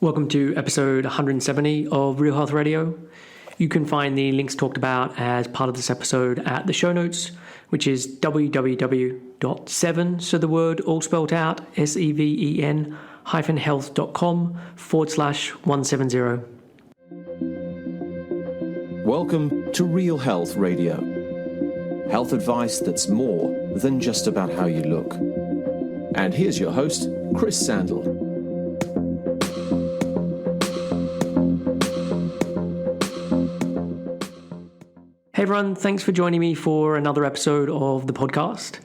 Welcome to episode 170 of Real Health Radio. You can find the links talked about as part of this episode at the show notes, which is www.7, so the word all spelled out, SEVEN health.com/170. Welcome to Real Health Radio. Health advice that's more than just about how you look. And here's your host, Chris Sandel. Hey everyone, thanks for joining me for another episode of the podcast.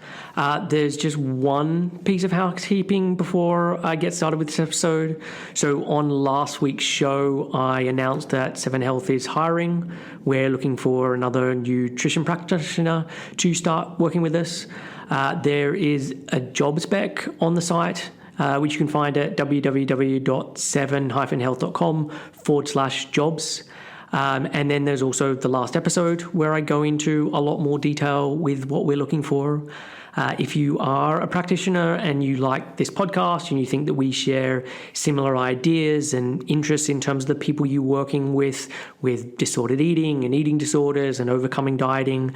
There's just one piece of housekeeping before I get started with this episode. So on last week's show, I announced that 7 Health is hiring. We're looking for another nutrition practitioner to start working with us. There is a job spec on the site, which you can find at www.7-health.com/jobs. And then there's also the last episode where I go into a lot more detail with what we're looking for. If you are a practitioner and you like this podcast and you think that we share similar ideas and interests in terms of the people you're working with disordered eating and eating disorders and overcoming dieting,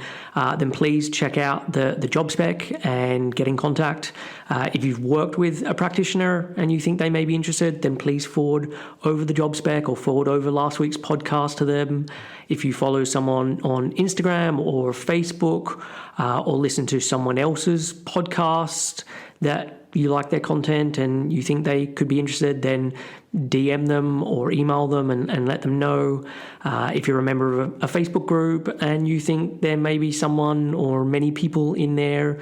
then please check out the job spec and get in contact. If you've worked with a practitioner and you think they may be interested, then please forward over the job spec or forward over last week's podcast to them. If you follow someone on Instagram or Facebook or listen to someone else's podcast that you like their content and you think they could be interested, then DM them or email them and let them know. If you're a member of a Facebook group and you think there may be someone or many people in there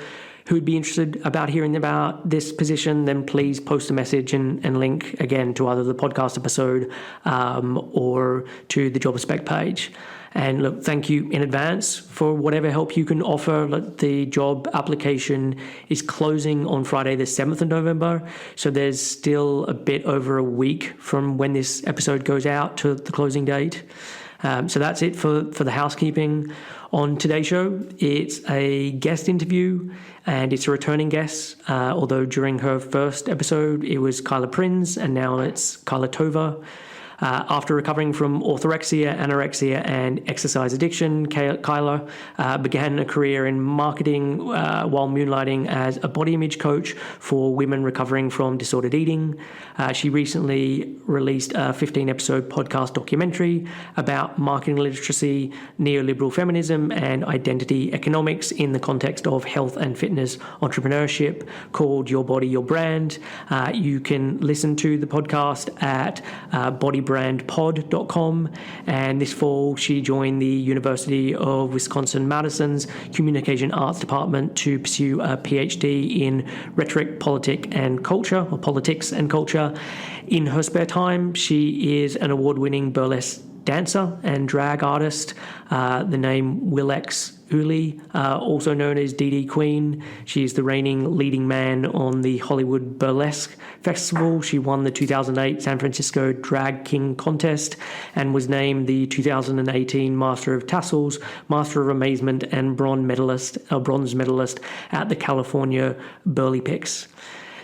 who'd be interested about hearing about this position, then please post a message and link again to either the podcast episode or to the job spec page. And look, thank you in advance for whatever help you can offer. The job application is closing on Friday, the 7th of November. So there's still a bit over a week from when this episode goes out to the closing date. So that's it for the housekeeping. On today's show, it's a guest interview and it's a returning guest. Although during her first episode, it was Kaila Prinz and now it's Kaila Tova. After recovering from orthorexia, anorexia, and exercise addiction, Kaila began a career in marketing while moonlighting as a body image coach for women recovering from disordered eating. She recently released a 15-episode podcast documentary about marketing literacy, neoliberal feminism, and identity economics in the context of health and fitness entrepreneurship called Your Body, Your Brand. You can listen to the podcast at bodybrandpod.com, and this fall she joined the University of Wisconsin-Madison's Communication Arts Department to pursue a PhD in rhetoric, politics and culture. In her spare time, she is an award-winning burlesque dancer and drag artist. The name Willex Uli, also known as DeeDee Queen. She's the reigning leading man on the Hollywood Burlesque Festival. She won the 2008 San Francisco Drag King contest and was named the 2018 Master of Tassels, Master of Amazement, and bronze medalist at the California Burlypicks.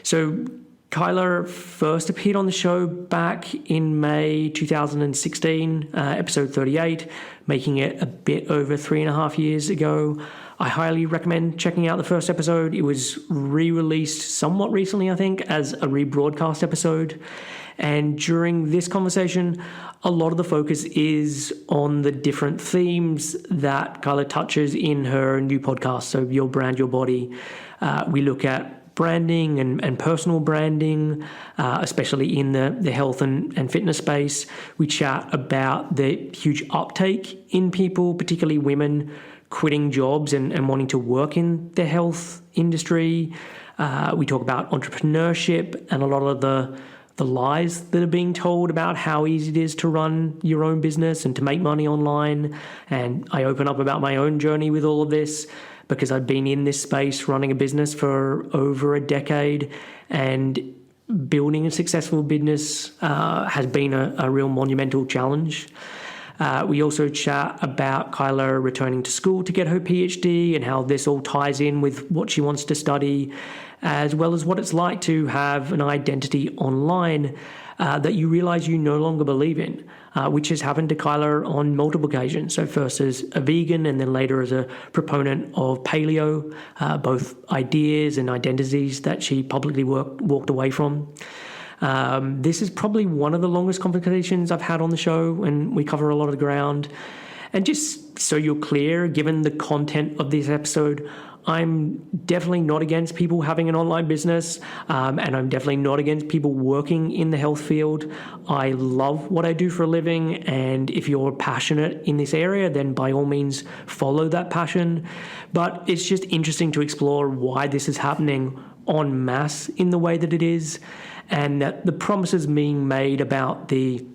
So Kaila first appeared on the show back in May 2016, episode 38, making it a bit over 3.5 years ago. I highly recommend checking out the first episode. It was re-released somewhat recently, I think, as a rebroadcast episode. And during this conversation, a lot of the focus is on the different themes that Kaila touches in her new podcast, so Your Brand, Your Body. We look at branding and personal branding, especially in the health and fitness space. We chat about the huge uptake in people, particularly women, quitting jobs and wanting to work in the health industry. We talk about entrepreneurship and a lot of the lies that are being told about how easy it is to run your own business and to make money online. And I open up about my own journey with all of this, because I've been in this space running a business for over a decade, and building a successful business has been a real monumental challenge. We also chat about Kaila returning to school to get her PhD and how this all ties in with what she wants to study, as well as what it's like to have an identity online that you realize you no longer believe in, which has happened to Kaila on multiple occasions. So first as a vegan and then later as a proponent of paleo, both ideas and identities that she publicly walked away from. This is probably one of the longest conversations I've had on the show, and we cover a lot of the ground. And just so you're clear, given the content of this episode, I'm definitely not against people having an online business, and I'm definitely not against people working in the health field. I love what I do for a living, and if you're passionate in this area, then by all means follow that passion. But it's just interesting to explore why this is happening en masse in the way that it is, and that the promises being made about the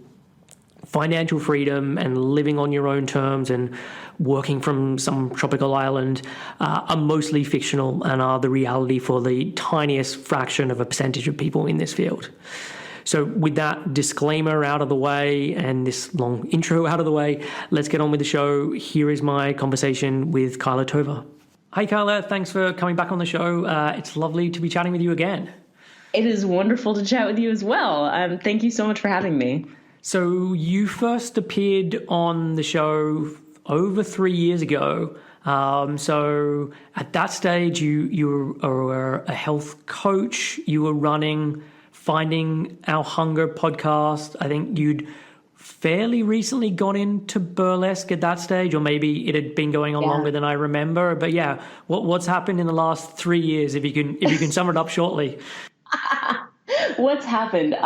financial freedom and living on your own terms and working from some tropical island are mostly fictional and are the reality for the tiniest fraction of a percentage of people in this field. So with that disclaimer out of the way and this long intro out of the way, let's get on with the show. Here is my conversation with Kaila Tova. Hi, Kaila. Thanks for coming back on the show. It's lovely to be chatting with you again. It is wonderful to chat with you as well. Thank you so much for having me. So you first appeared on the show over 3 years ago. So at that stage, you were a health coach. You were running Finding Our Hunger podcast. I think you'd fairly recently got into burlesque at that stage, or maybe it had been going on longer than I remember. But yeah, what's happened in the last 3 years? If you can sum it up shortly. What's happened?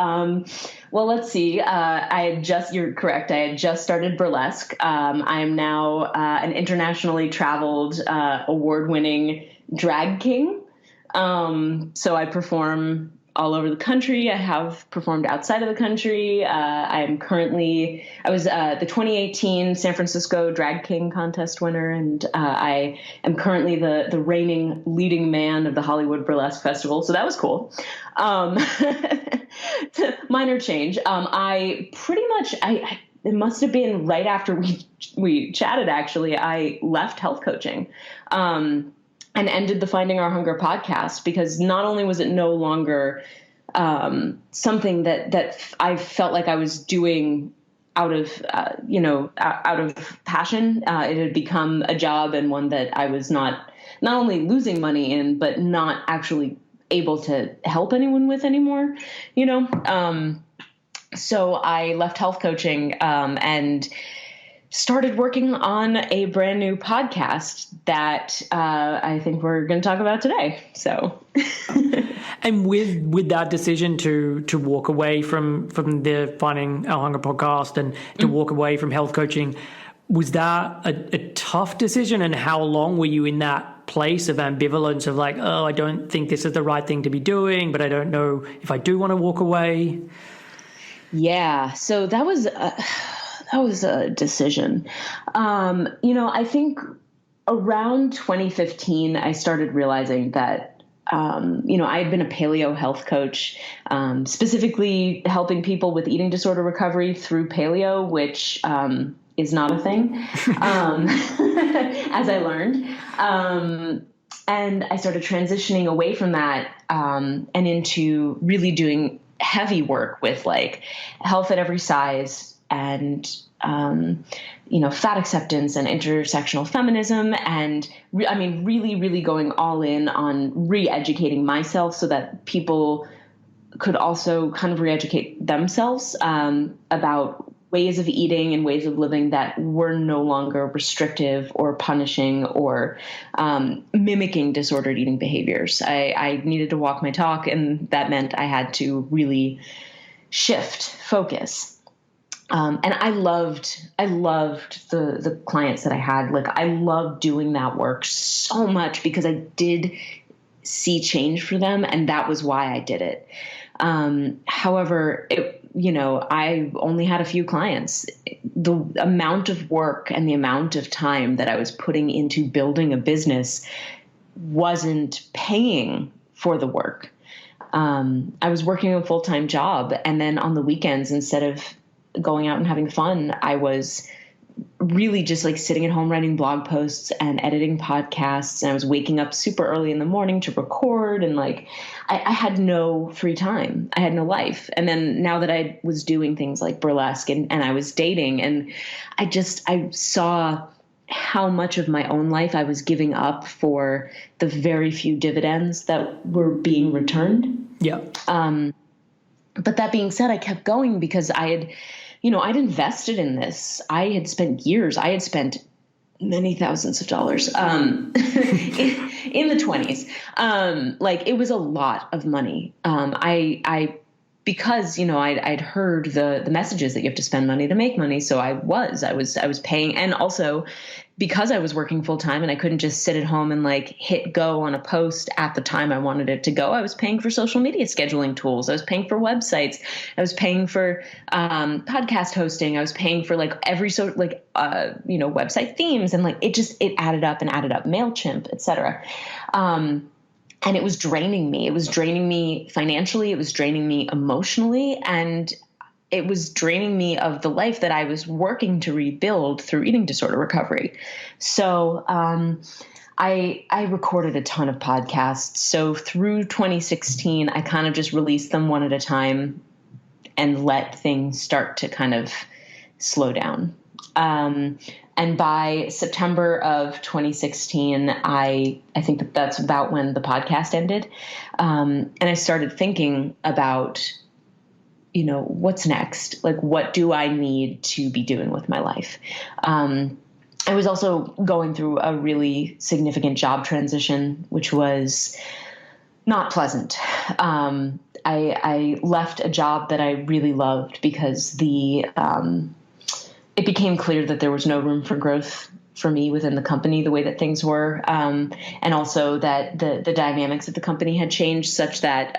Well, let's see. You're correct. I had just started burlesque. I am now an internationally traveled, award-winning drag king. So I perform all over the country. I have performed outside of the country. I was the 2018 San Francisco Drag King contest winner, and I am currently the reigning leading man of the Hollywood Burlesque Festival. So that was cool. Minor change. I pretty much, it must have been right after we chatted, actually, I left health coaching. And ended the Finding Our Hunger podcast, because not only was it no longer something that I felt like I was doing out of passion. It had become a job, and one that I was not only losing money in, but not actually able to help anyone with anymore. So I left health coaching and started working on a brand new podcast that I think we're going to talk about today. So, and with that decision to walk away from the Finding Our Hunger podcast and to walk away from health coaching, was that a tough decision? And how long were you in that place of ambivalence of like, oh, I don't think this is the right thing to be doing, but I don't know if I do want to walk away? Yeah. So that was a decision. I think around 2015, I started realizing that, I had been a paleo health coach, specifically helping people with eating disorder recovery through paleo, which is not a thing, as I learned. And I started transitioning away from that and into really doing heavy work with like health at every size, and, fat acceptance and intersectional feminism. And really, really going all in on re-educating myself so that people could also kind of re-educate themselves about ways of eating and ways of living that were no longer restrictive or punishing or mimicking disordered eating behaviors. I needed to walk my talk, and that meant I had to really shift focus. And I loved the clients that I had. Like, I loved doing that work so much because I did see change for them, and that was why I did it. However, I only had a few clients. The amount of work and the amount of time that I was putting into building a business wasn't paying for the work. I was working a full-time job, and then on the weekends, instead of going out and having fun, I was really just like sitting at home writing blog posts and editing podcasts. And I was waking up super early in the morning to record, and like I had no free time. I had no life. And then now that I was doing things like burlesque and I was dating, and I saw how much of my own life I was giving up for the very few dividends that were being returned. Yeah. But that being said, I kept going because I'd invested in this. I had spent years. I had spent many thousands of dollars in the 20s. Like, it was a lot of money. Because, I'd heard the messages that you have to spend money to make money. So I was paying. And also because I was working full time and I couldn't just sit at home and like hit go on a post at the time I wanted it to go, I was paying for social media scheduling tools. I was paying for websites. I was paying for podcast hosting. I was paying for like every website themes, and like it added up and added up, MailChimp, et cetera. And it was draining me. It was draining me financially. It was draining me emotionally. And it was draining me of the life that I was working to rebuild through eating disorder recovery. So I recorded a ton of podcasts. So through 2016, I kind of just released them one at a time and let things start to kind of slow down. And by September of 2016, I think that's about when the podcast ended. And I started thinking about, what's next? Like, what do I need to be doing with my life? I was also going through a really significant job transition, which was not pleasant. I left a job that I really loved because it became clear that there was no room for growth for me within the company, the way that things were. And also that the dynamics of the company had changed such that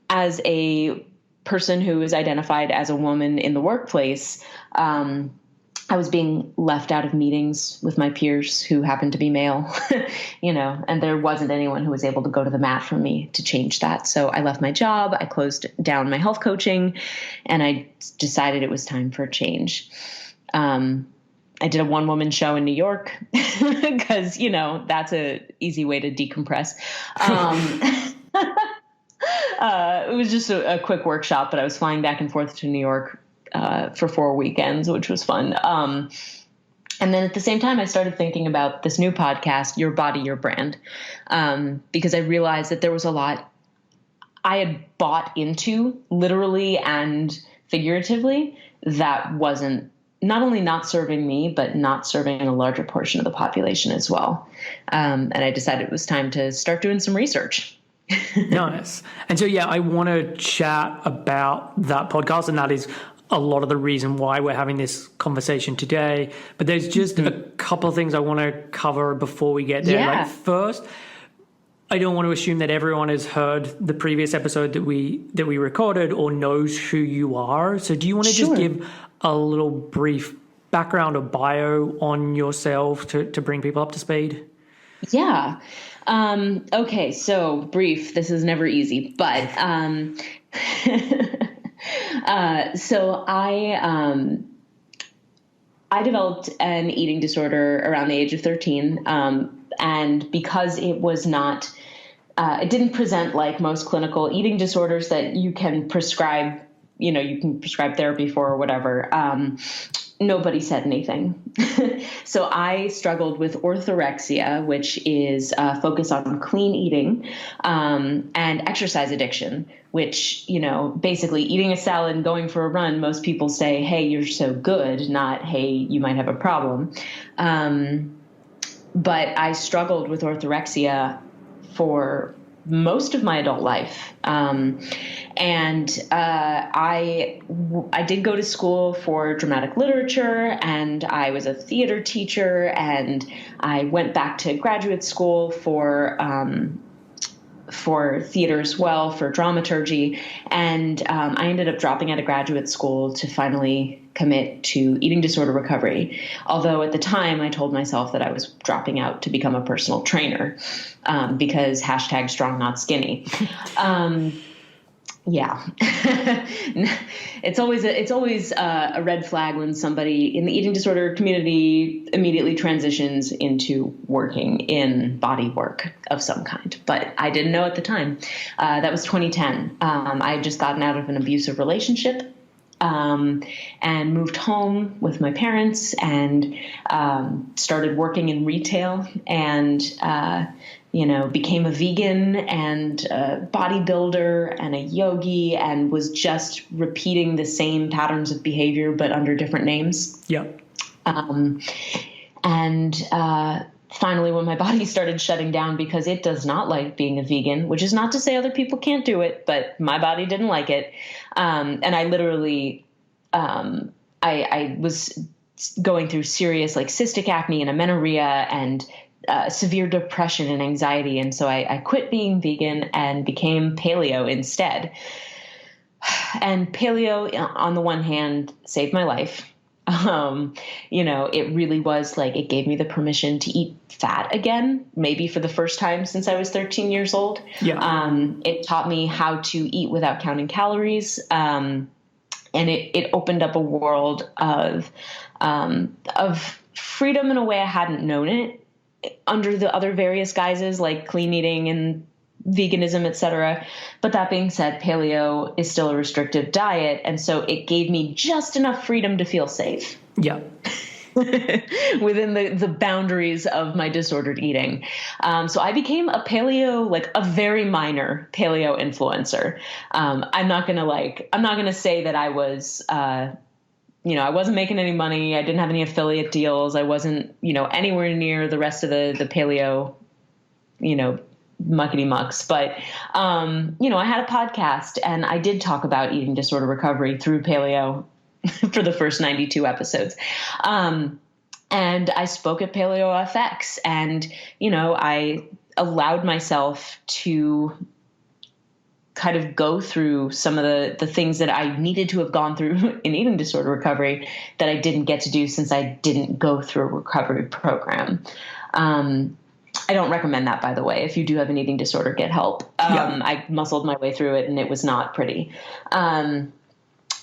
as a person who is identified as a woman in the workplace, I was being left out of meetings with my peers who happened to be male, and there wasn't anyone who was able to go to the mat for me to change that. So I left my job, I closed down my health coaching, and I decided it was time for a change. I did a one-woman show in New York because, that's a easy way to decompress. It was just a quick workshop, but I was flying back and forth to New York for 4 weekends, which was fun. And then at the same time, I started thinking about this new podcast, Your Body, Your Brand, because I realized that there was a lot I had bought into, literally and figuratively, that wasn't not only not serving me, but not serving a larger portion of the population as well. And I decided it was time to start doing some research. Nice. And so, I want to chat about that podcast, and that is a lot of the reason why we're having this conversation today. But there's just a couple of things I want to cover before we get there. Yeah. Like, first, I don't want to assume that everyone has heard the previous episode that we recorded or knows who you are. So do you want to just give a little brief background or bio on yourself to bring people up to speed? Yeah. Okay. So brief, this is never easy, but, so I developed an eating disorder around the age of 13. And because it was not, it didn't present like most clinical eating disorders that you can prescribe, you can prescribe therapy for or whatever. Nobody said anything. So I struggled with orthorexia, which is focus on clean eating, and exercise addiction, which, basically eating a salad and going for a run, most people say, hey, you're so good, not, hey, you might have a problem. But I struggled with orthorexia for most of my adult life. And I did go to school for dramatic literature, and I was a theater teacher, and I went back to graduate school for theater as well, for dramaturgy. And I ended up dropping out of graduate school to finally commit to eating disorder recovery. Although at the time I told myself that I was dropping out to become a personal trainer, because #strong not skinny. Yeah. It's always a red flag when somebody in the eating disorder community immediately transitions into working in body work of some kind. But I didn't know at the time. That was 2010. I had just gotten out of an abusive relationship. And moved home with my parents and started working in retail and, became a vegan and a bodybuilder and a yogi and was just repeating the same patterns of behavior but under different names. Yeah. Finally, when my body started shutting down because it does not like being a vegan, which is not to say other people can't do it, but my body didn't like it. And I literally, I was going through serious like cystic acne and amenorrhea and severe depression and anxiety. And so I quit being vegan and became paleo instead. And paleo, on the one hand, saved my life. It really was like it gave me the permission to eat fat again, maybe for the first time since I was 13 years old. Yeah. It taught me how to eat without counting calories. And it opened up a world of freedom in a way I hadn't known it under the other various guises like clean eating and veganism, etc. But that being said, paleo is still a restrictive diet. And so it gave me just enough freedom to feel safe. Yeah. Within the boundaries of my disordered eating. So I became a paleo, like a very minor paleo influencer. I'm not going to say that I was, I wasn't making any money. I didn't have any affiliate deals. I wasn't, anywhere near the rest of the paleo, muckety mucks. But, I had a podcast and I did talk about eating disorder recovery through paleo for the first 92 episodes. And I spoke at Paleo FX and, I allowed myself to kind of go through some of the things that I needed to have gone through in eating disorder recovery that I didn't get to do since I didn't go through a recovery program. I don't recommend that, by the way. If you do have an eating disorder, get help. I muscled my way through it and it was not pretty.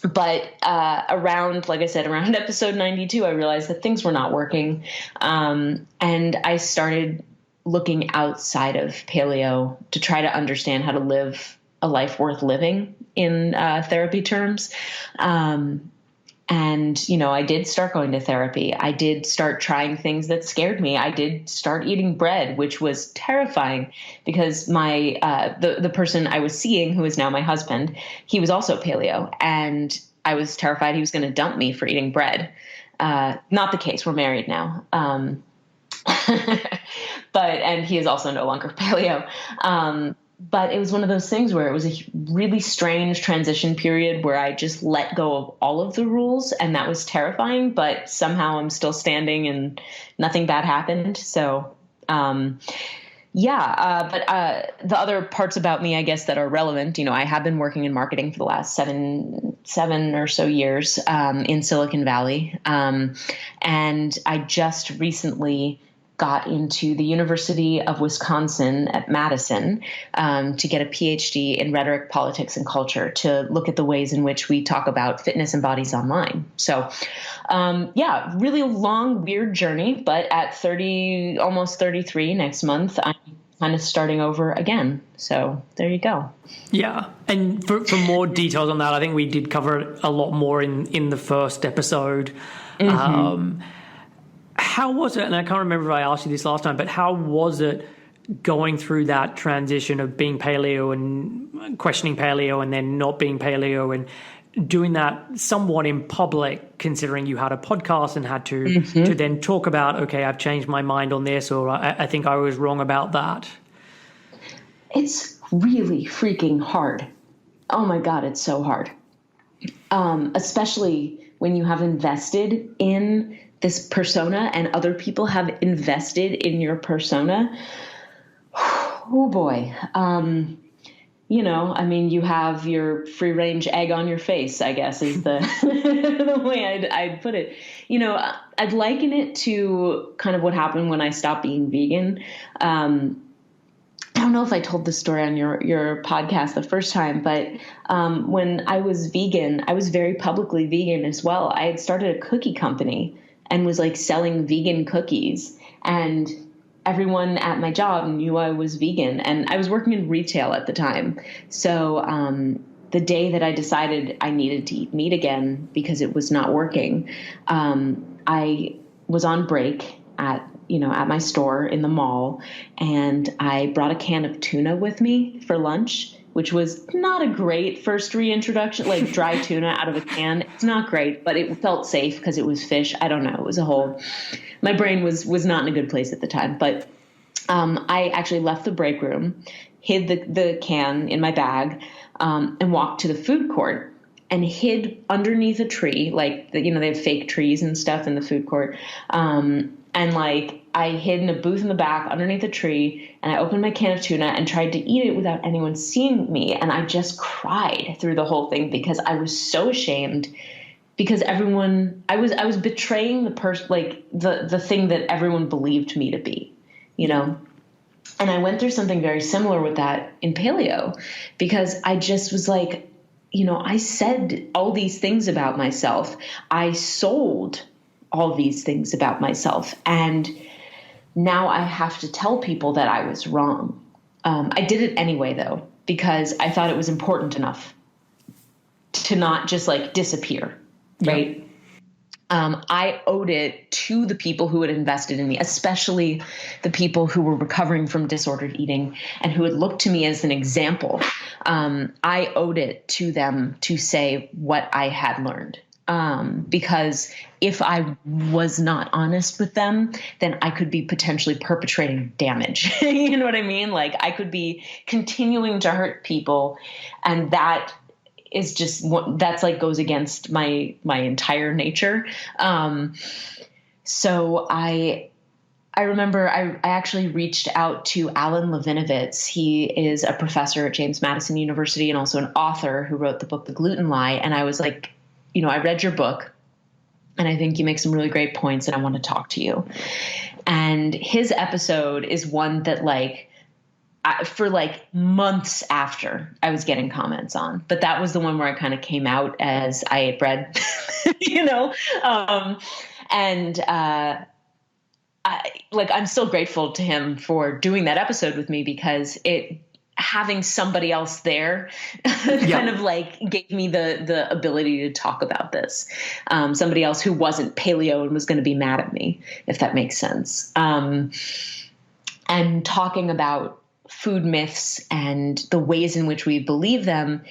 But around episode 92, I realized that things were not working. And I started looking outside of paleo to try to understand how to live a life worth living in therapy terms. And, I did start going to therapy. I did start trying things that scared me. I did start eating bread, which was terrifying because my the person I was seeing, who is now my husband, he was also paleo. And I was terrified he was going to dump me for eating bread. Not the case. We're married now. And he is also no longer paleo. But it was one of those things where it was a really strange transition period where I just let go of all of the rules, and that was terrifying, but somehow I'm still standing and nothing bad happened. So, but the other parts about me, I guess, that are relevant, I have been working in marketing for the last seven or so years, in Silicon Valley. And I just recently got into the University of Wisconsin at Madison to get a PhD in rhetoric, politics, and culture to look at the ways in which we talk about fitness and bodies online. So, really long, weird journey. But at 30, almost 33 next month, I'm kind of starting over again. So there you go. Yeah. And for more details on that, I think we did cover it a lot more in the first episode. Mm-hmm. How was it, and I can't remember if I asked you this last time, but how was it going through that transition of being paleo and questioning paleo and then not being paleo and doing that somewhat in public, considering you had a podcast and had to then talk about, okay, I've changed my mind on this, or I think I was wrong about that? It's really freaking hard. Oh my God, it's so hard. Especially when you have invested in this persona and other people have invested in your persona. Oh boy. You have your free range egg on your face, I guess is the, the way I'd put it. I'd liken it to kind of what happened when I stopped being vegan. I don't know if I told this story on your podcast the first time, but when I was vegan, I was very publicly vegan as well. I had started a cookie company and was like selling vegan cookies, and everyone at my job knew I was vegan, and I was working in retail at the time. So the day that I decided I needed to eat meat again because it was not working, I was on break at my store in the mall, and I brought a can of tuna with me for lunch, which was not a great first reintroduction, like dry tuna out of a can. It's not great, but it felt safe because it was fish. I don't know. It was my brain was not in a good place at the time, but I actually left the break room, hid the can in my bag, and walked to the food court and hid underneath a tree. Like, they have fake trees and stuff in the food court. And like, I hid in a booth in the back underneath a tree, and I opened my can of tuna and tried to eat it without anyone seeing me. And I just cried through the whole thing because I was so ashamed, because I was betraying the person, like the thing that everyone believed me to be, And I went through something very similar with that in paleo, because I just was like, I said all these things about myself. I sold all these things about myself. And now I have to tell people that I was wrong. I did it anyway, though, because I thought it was important enough to not just like disappear. Right. Yep. I owed it to the people who had invested in me, especially the people who were recovering from disordered eating and who had looked to me as an example. I owed it to them to say what I had learned. Because if I was not honest with them, then I could be potentially perpetrating damage. You know what I mean? Like, I could be continuing to hurt people, and that is just that's like goes against my entire nature. So I remember I actually reached out to Alan Levinovitz. He is a professor at James Madison University and also an author who wrote the book The Gluten Lie. And I was like, I read your book, and I think you make some really great points, and I want to talk to you. And his episode is one that for months after I was getting comments on, but that was the one where I kind of came out as I ate bread, I'm still grateful to him for doing that episode with me, because having somebody else there kind of gave me the ability to talk about this. Somebody else who wasn't paleo and was going to be mad at me, if that makes sense. And talking about food myths and the ways in which we believe them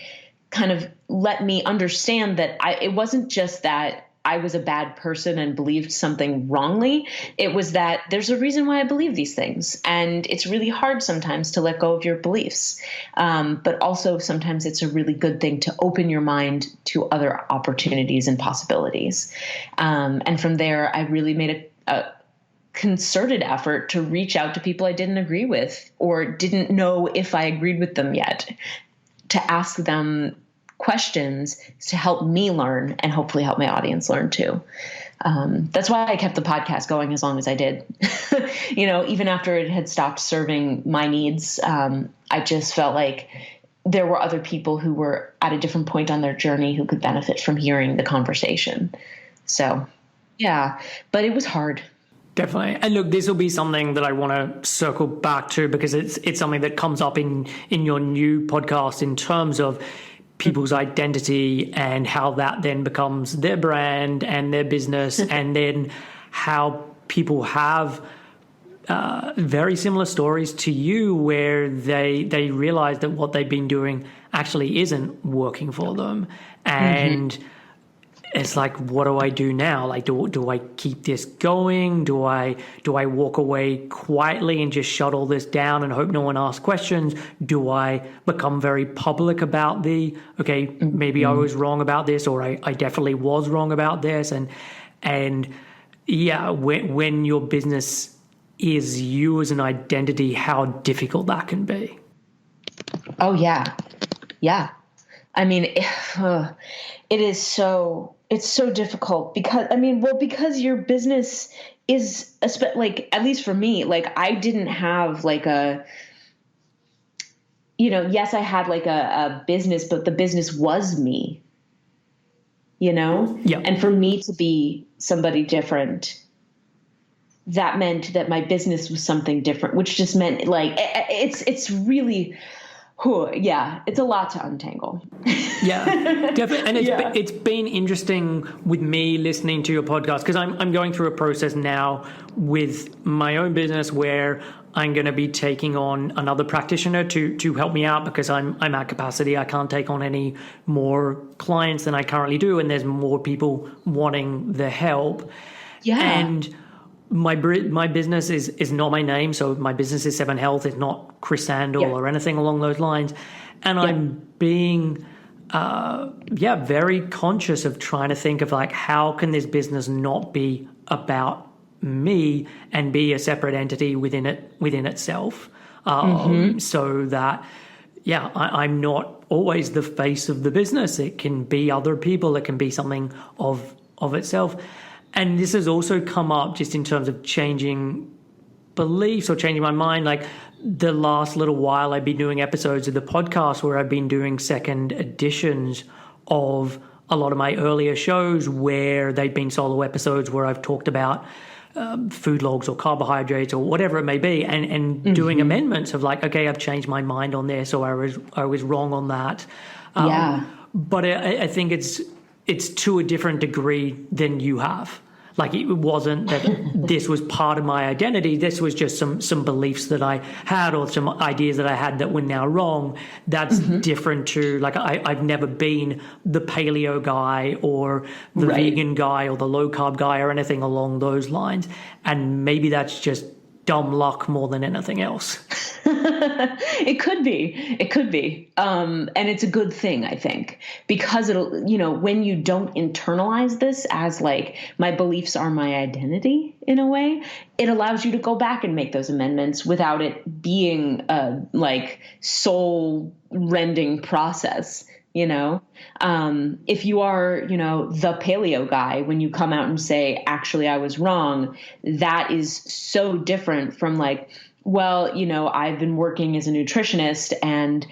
kind of let me understand that it wasn't just that I was a bad person and believed something wrongly. It was that there's a reason why I believe these things. And it's really hard sometimes to let go of your beliefs. But also sometimes it's a really good thing to open your mind to other opportunities and possibilities. And from there, I really made a concerted effort to reach out to people I didn't agree with or didn't know if I agreed with them yet, to ask them questions to help me learn and hopefully help my audience learn too. That's why I kept the podcast going as long as I did. Even after it had stopped serving my needs, I just felt like there were other people who were at a different point on their journey who could benefit from hearing the conversation. So, yeah, but it was hard. Definitely. And look, this will be something that I want to circle back to, because it's something that comes up in your new podcast in terms of people's identity and how that then becomes their brand and their business, and then how people have very similar stories to you where they realize that what they've been doing actually isn't working for them. And it's like, what do I do now? Like, do I keep this going? Do I walk away quietly and just shut all this down and hope no one asks questions? Do I become very public about maybe I was wrong about this, or I definitely was wrong about this? And yeah, when your business is you as an identity, how difficult that can be. Oh yeah. Yeah. I mean, it's so difficult because your business is, at least for me, I didn't have yes, I had like a business, but the business was me, Yeah. and for me to be somebody different, that meant that my business was something different, which just meant like, it's really, it's a lot to untangle. Yeah, definitely. And it's been interesting with me listening to your podcast, because I'm going through a process now with my own business where I'm going to be taking on another practitioner to help me out, because I'm at capacity. I can't take on any more clients than I currently do, and there's more people wanting the help. Yeah. And my business is not my name, so my business is Seven Health. It's not Chris Sandel or anything along those lines. And I'm being very conscious of trying to think of like, how can this business not be about me and be a separate entity within itself, so that I'm not always the face of the business. It can be other people. It can be something of itself. And this has also come up just in terms of changing beliefs or changing my mind. Like the last little while, I've been doing episodes of the podcast where I've been doing second editions of a lot of my earlier shows, where they've been solo episodes where I've talked about food logs or carbohydrates or whatever it may be, and doing amendments of like, okay, I've changed my mind on this, or I was wrong on that. But I think it's to a different degree than you have. Like it wasn't that this was part of my identity. This was just some beliefs that I had, or some ideas that I had that were now wrong. That's different to like, I've never been the paleo guy or the vegan guy or the low carb guy or anything along those lines. And maybe that's just dumb luck more than anything else. It could be. And it's a good thing, I think, because it'll, when you don't internalize this as like, my beliefs are my identity in a way, it allows you to go back and make those amendments without it being a like soul rending process. If you are, the paleo guy, when you come out and say, actually, I was wrong, that is so different from like, well, I've been working as a nutritionist, and,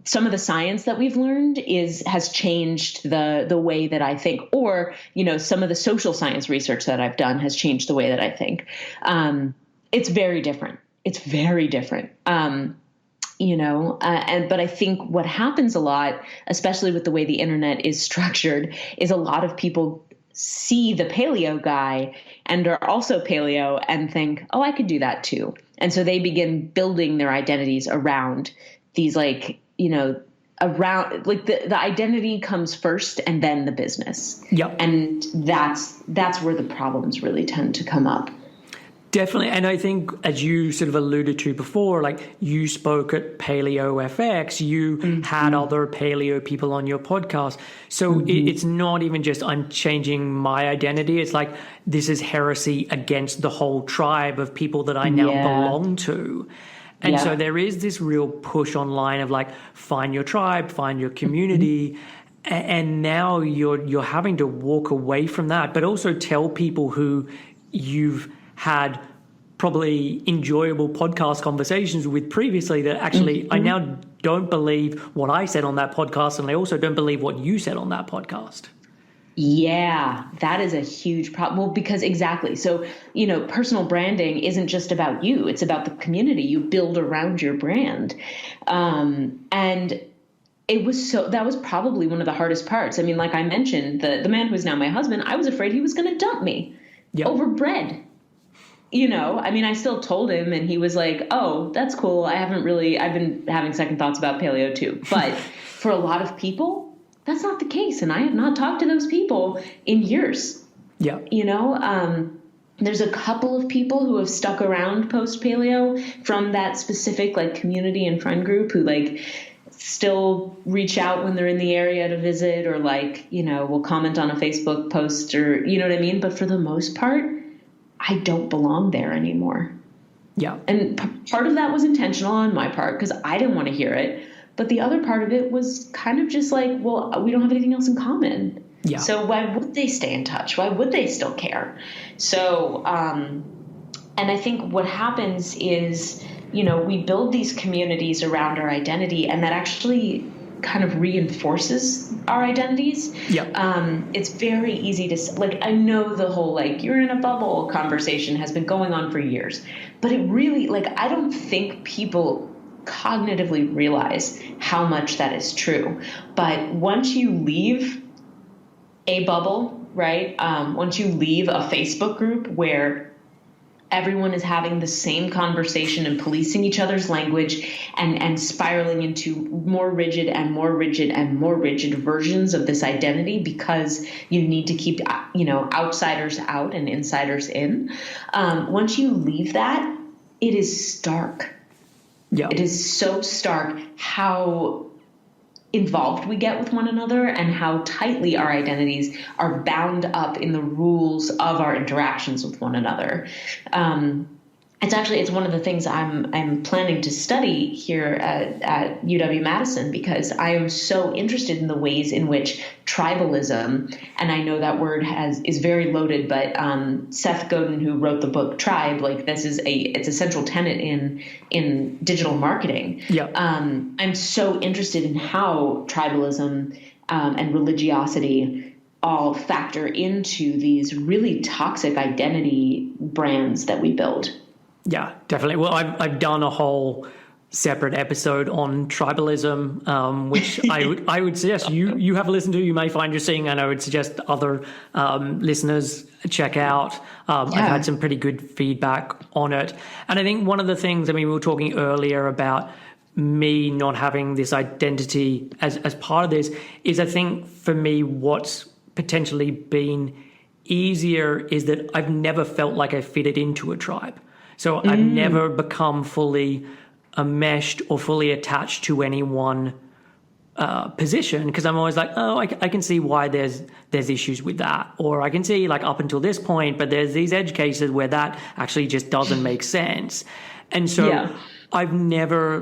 some of the science that we've learned has changed the way that I think, or, some of the social science research that I've done has changed the way that I think. It's very different. But I think what happens a lot, especially with the way the internet is structured, is a lot of people see the paleo guy and are also paleo and think, oh, I could do that too. And so they begin building their identities around these like, around like the identity comes first and then the business. Yep. And that's where the problems really tend to come up. Definitely. And I think, as you sort of alluded to before, like you spoke at Paleo FX, you had other paleo people on your podcast. So it's not even just I'm changing my identity. It's like, this is heresy against the whole tribe of people that I now belong to. And so there is this real push online of like, find your tribe, find your community. And now you're having to walk away from that, but also tell people who you've had probably enjoyable podcast conversations with previously that actually I now don't believe what I said on that podcast, and I also don't believe what you said on that podcast. Yeah, that is a huge problem. Well, because exactly. So, personal branding isn't just about you. It's about the community you build around your brand. And that was probably one of the hardest parts. I mean, like I mentioned, the man who is now my husband, I was afraid he was going to dump me over bread. I still told him, and he was like, oh, that's cool. I've been having second thoughts about paleo too. But for a lot of people, that's not the case. And I have not talked to those people in years. Yeah. There's a couple of people who have stuck around post paleo from that specific like community and friend group who like still reach out when they're in the area to visit, or like, will comment on a Facebook post, or, you know what I mean? But for the most part, I don't belong there anymore. Yeah. And part of that was intentional on my part because I didn't want to hear it. But the other part of it was kind of just like, well, we don't have anything else in common. Yeah. So why would they stay in touch? Why would they still care? So, and I think what happens is we build these communities around our identity, and that actually kind of reinforces our identities. It's very easy to, I know the whole, you're in a bubble conversation has been going on for years, but it really, I don't think people cognitively realize how much that is true. But once you leave a bubble, right? Once you leave a Facebook group where everyone is having the same conversation and policing each other's language and spiraling into more rigid and more rigid and more rigid versions of this identity because you need to keep, outsiders out and insiders in. Once you leave that, it is stark. Yeah. It is so stark how involved we get with one another and how tightly our identities are bound up in the rules of our interactions with one another. It's one of the things I'm planning to study here at UW-Madison, because I am so interested in the ways in which tribalism, and I know that word is very loaded, but Seth Godin, who wrote the book Tribe, it's a central tenet in digital marketing. Yeah. I'm so interested in how tribalism and religiosity all factor into these really toxic identity brands that we build. Yeah, definitely. Well, I've done a whole separate episode on tribalism, which I would suggest you have a listen to. You may find interesting, and I would suggest other listeners check out. I've had some pretty good feedback on it. And I think one of the things, we were talking earlier about me not having this identity as part of this, is I think for me what's potentially been easier is that I've never felt like I fitted into a tribe. So I've never become fully enmeshed or fully attached to any one position, because I'm always like, I can see why there's issues with that, or I can see up until this point, but there's these edge cases where that actually just doesn't make sense. And so I've never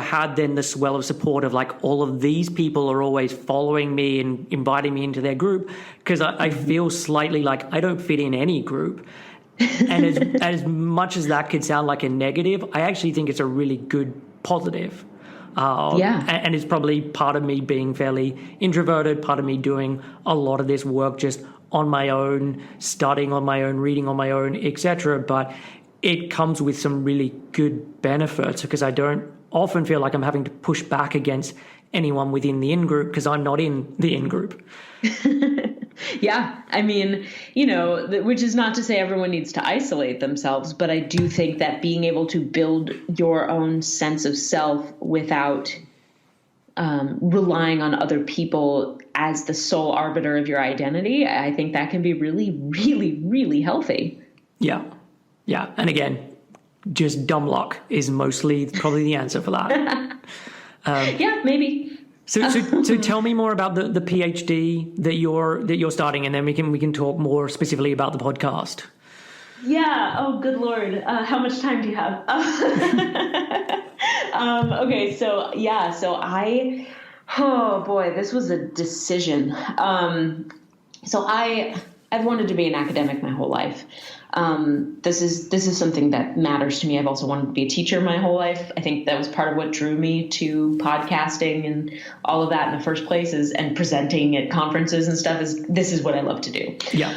had then the swell of support of all of these people are always following me and inviting me into their group, because I feel slightly like I don't fit in any group. And as much as that could sound like a negative, I actually think it's a really good positive. And it's probably part of me being fairly introverted, part of me doing a lot of this work just on my own, studying on my own, reading on my own, etc. But it comes with some really good benefits, because I don't often feel like I'm having to push back against anyone within the in-group, because I'm not in the in-group. Yeah. Which is not to say everyone needs to isolate themselves, but I do think that being able to build your own sense of self without relying on other people as the sole arbiter of your identity, I think that can be really, really, really healthy. Yeah. Yeah. And again, just dumb luck is mostly probably the answer for that. Maybe. So tell me more about the PhD that you're starting, and then we can talk more specifically about the podcast. Yeah. Oh, good Lord. How much time do you have? Okay. So oh boy, this was a decision. So I've wanted to be an academic my whole life. This is something that matters to me. I've also wanted to be a teacher my whole life. I think that was part of what drew me to podcasting and all of that in the first place, and presenting at conferences and stuff. This is what I love to do. Yeah.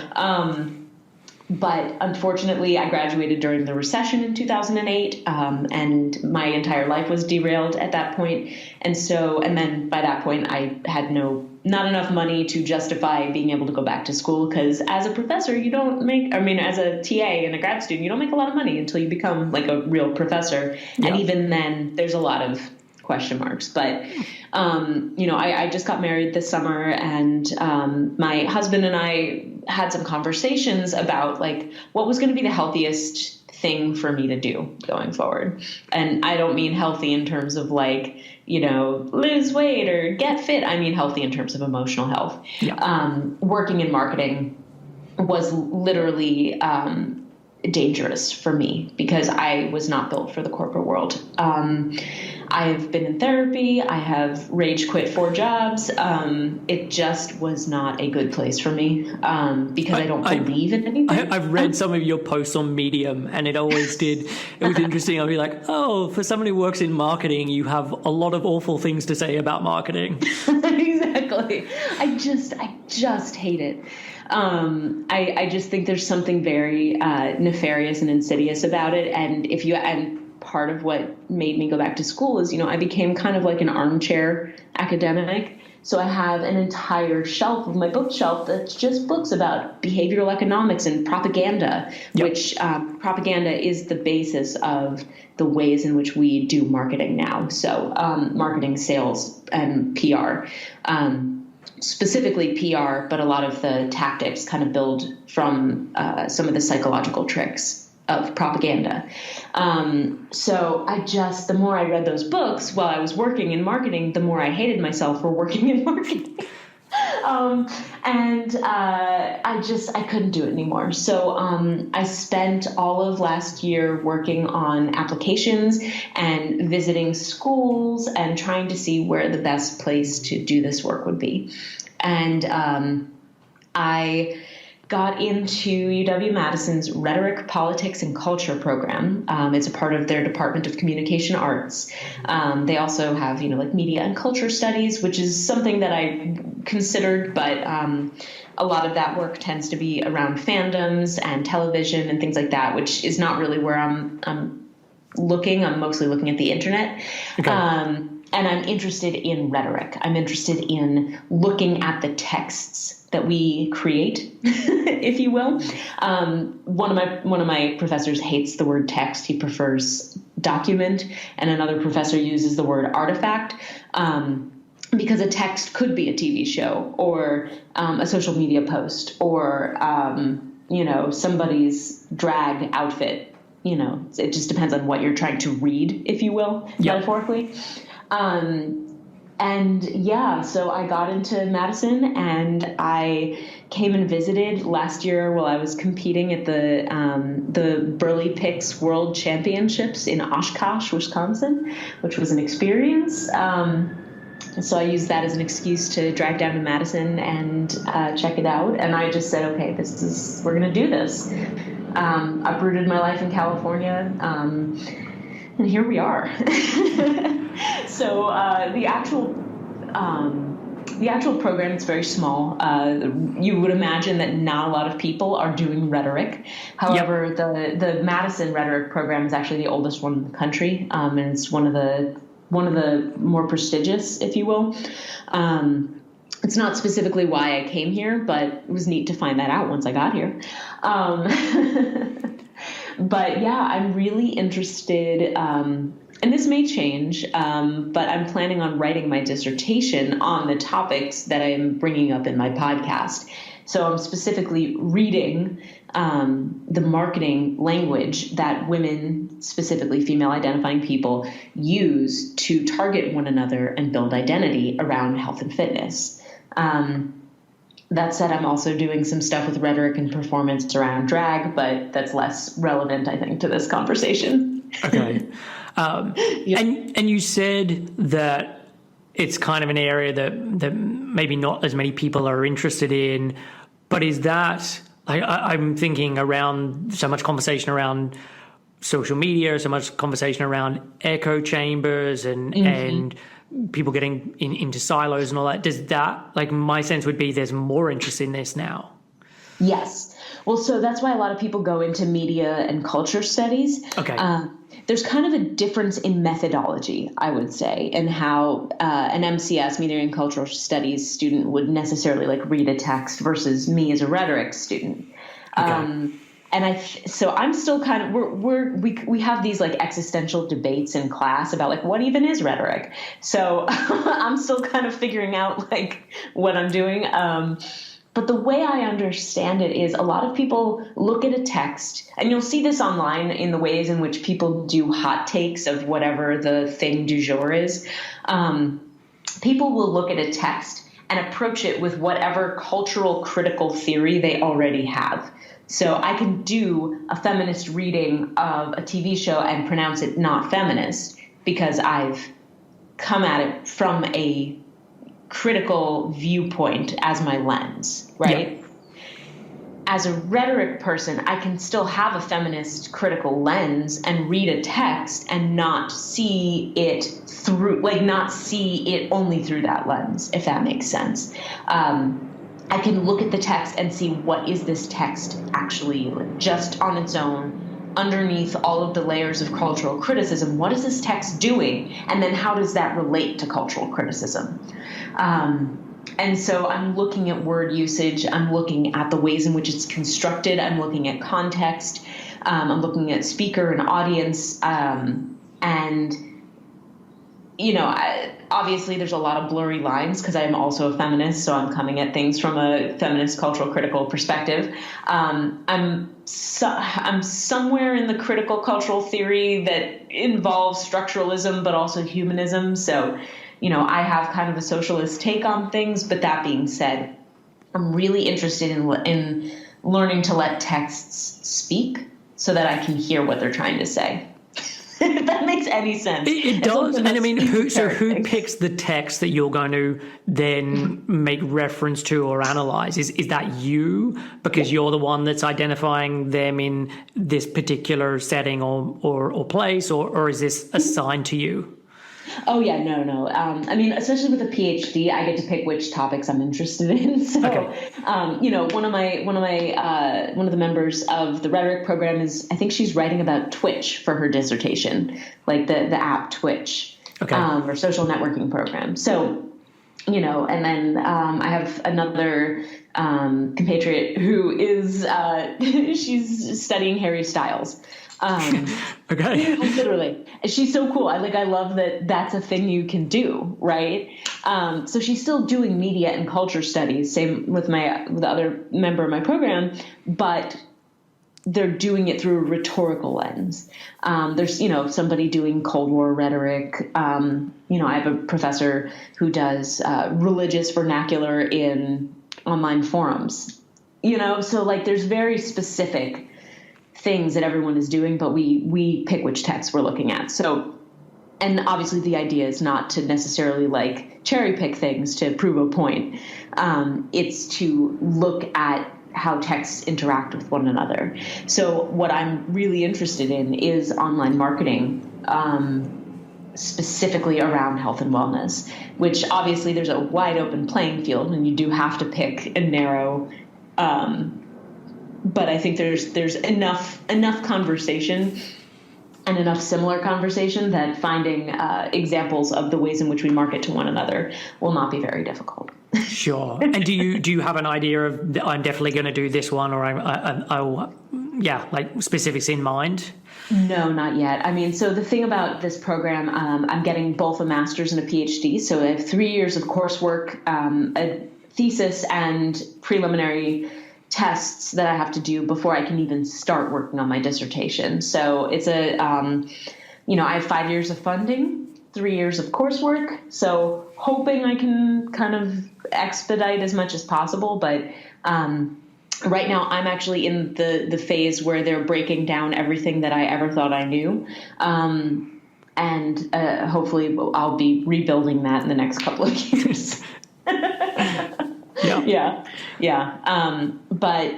But unfortunately, I graduated during the recession in 2008, and my entire life was derailed at that point. And then by that point, I had not enough money to justify being able to go back to school, because as a professor, as a TA and a grad student, you don't make a lot of money until you become a real professor. Yeah. And even then, there's a lot of question marks. But, I just got married this summer, and my husband and I had some conversations about what was going to be the healthiest thing for me to do going forward. And I don't mean healthy in terms of lose weight or get fit. I mean healthy in terms of emotional health. Yeah. Working in marketing was literally dangerous for me, because I was not built for the corporate world. I've been in therapy. I have rage quit 4 jobs. It just was not a good place for me because I don't believe in anything. I've read some of your posts on Medium, and it always did. It was interesting. I'll be like, oh, for someone who works in marketing, you have a lot of awful things to say about marketing. Exactly. I just hate it. I just think there's something very nefarious and insidious about it. And part of what made me go back to school is, I became kind of like an armchair academic. So I have an entire shelf of my bookshelf that's just books about behavioral economics and propaganda, yep. which propaganda is the basis of the ways in which we do marketing now. So marketing, sales, and PR. Specifically PR, but a lot of the tactics kind of build from some of the psychological tricks of propaganda. So the more I read those books while I was working in marketing, the more I hated myself for working in marketing. I couldn't do it anymore. So I spent all of last year working on applications and visiting schools and trying to see where the best place to do this work would be. And I got into UW-Madison's Rhetoric, Politics, and Culture program. It's a part of their Department of Communication Arts. They also have, like media and culture studies, which is something that I considered, but a lot of that work tends to be around fandoms and television and things like that, which is not really where I'm looking. I'm mostly looking at the internet. Okay. And I'm interested in rhetoric. I'm interested in looking at the texts that we create, if you will. One of my professors hates the word text. He prefers document, and another professor uses the word artifact, because a text could be a TV show or a social media post or somebody's drag outfit. It just depends on what you're trying to read, if you will, yep. Metaphorically. So I got into Madison, and I came and visited last year while I was competing at the Burlypicks World Championships in Oshkosh, Wisconsin, which was an experience. So I used that as an excuse to drive down to Madison and check it out. And I just said, okay, we're going to do this. Uprooted my life in California, and here we are. So the actual program is very small. You would imagine that not a lot of people are doing rhetoric. However, yep. the Madison rhetoric program is actually the oldest one in the country, and it's one of the more prestigious, if you will. It's not specifically why I came here, but it was neat to find that out once I got here. But yeah, I'm really interested, and this may change, but I'm planning on writing my dissertation on the topics that I'm bringing up in my podcast. So I'm specifically reading the marketing language that women, specifically female-identifying people, use to target one another and build identity around health and fitness. That said, I'm also doing some stuff with rhetoric and performance around drag, but that's less relevant, I think, to this conversation. Okay. Yeah. And you said that it's kind of an area that maybe not as many people are interested in, but is that, I'm thinking around so much conversation around social media, so much conversation around echo chambers and people getting into silos and all that. Does that, my sense would be there's more interest in this now? Yes. Well, so that's why a lot of people go into media and culture studies. Okay. There's kind of a difference in methodology, I would say, in how an MCS, media and cultural studies student would necessarily read a text versus me as a rhetoric student. Okay. So I'm still kind of, we have these existential debates in class about what even is rhetoric. So I'm still kind of figuring out what I'm doing. But the way I understand it is a lot of people look at a text, and you'll see this online in the ways in which people do hot takes of whatever the thing du jour is. People will look at a text and approach it with whatever cultural critical theory they already have. So I can do a feminist reading of a TV show and pronounce it not feminist because I've come at it from a critical viewpoint as my lens, right? Yeah. As a rhetoric person, I can still have a feminist critical lens and read a text and not see it through, like not see it only through that lens, if that makes sense. I can look at the text and see what is this text actually just on its own, underneath all of the layers of cultural criticism. What is this text doing? And then how does that relate to cultural criticism? And so I'm looking at word usage. I'm looking at the ways in which it's constructed. I'm looking at context. I'm looking at speaker and audience. And, you know, obviously there's a lot of blurry lines because I'm also a feminist. So I'm coming at things from a feminist cultural critical perspective. I'm somewhere in the critical cultural theory that involves structuralism, but also humanism. So, you know, I have kind of a socialist take on things, but that being said, I'm really interested in learning to let texts speak so that I can hear what they're trying to say. If that makes any sense. It does. And I mean, who picks the text that you're going to then make reference to or analyze? Is that you? Because you're the one that's identifying them in this particular setting or place, or is this assigned to you? Oh yeah, no. I mean, especially with a PhD, I get to pick which topics I'm interested in. So, okay. You know, one of the members of the rhetoric program is, I think she's writing about Twitch for her dissertation, like the app Twitch, okay. Or social networking program. So, you know, and then I have another compatriot who is she's studying Harry Styles. Okay. Literally. She's so cool. I love that that's a thing you can do, right? So she's still doing media and culture studies, same with the other member of my program, but they're doing it through a rhetorical lens. There's, you know, somebody doing Cold War rhetoric. You know, I have a professor who does religious vernacular in online forums, you know, so like there's very specific things that everyone is doing, but we pick which text we're looking at. So, and obviously the idea is not to necessarily like cherry pick things to prove a point. It's to look at how texts interact with one another. So what I'm really interested in is online marketing, specifically around health and wellness, which obviously there's a wide open playing field and you do have to pick a narrow, but I think there's enough conversation and enough similar conversation that finding examples of the ways in which we market to one another will not be very difficult. Sure. And do you have an idea of I'm definitely going to do this one, or I'll like specifics in mind? No, not yet. I mean, so the thing about this program, I'm getting both a master's and a PhD. So I have 3 years of coursework, a thesis, and preliminary tests that I have to do before I can even start working on my dissertation. So it's I have 5 years of funding, 3 years of coursework. So hoping I can kind of expedite as much as possible. But right now I'm actually in the phase where they're breaking down everything that I ever thought I knew. And hopefully I'll be rebuilding that in the next couple of years. Yeah. But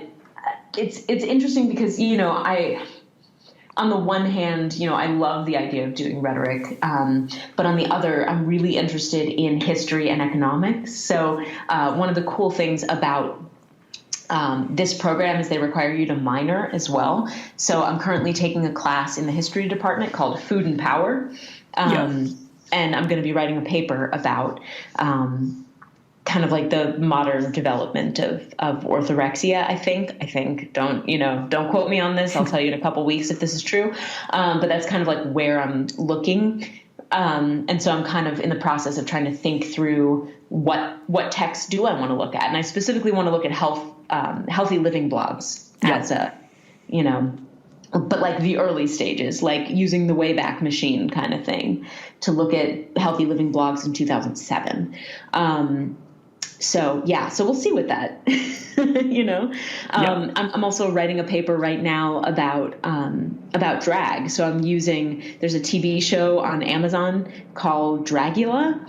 it's interesting because, you know, on the one hand, you know, I love the idea of doing rhetoric. But on the other, I'm really interested in history and economics. So one of the cool things about this program is they require you to minor as well. So I'm currently taking a class in the history department called Food and Power. And I'm going to be writing a paper about kind of like the modern development of orthorexia, I think. Don't quote me on this. I'll tell you in a couple weeks if this is true. But that's kind of like where I'm looking. And so I'm kind of in the process of trying to think through what texts do I want to look at. And I specifically want to look at healthy living blogs as but like the early stages, like using the Wayback Machine kind of thing to look at healthy living blogs in 2007. So we'll see with that, I'm also writing a paper right now about drag. So there's a TV show on Amazon called Dragula,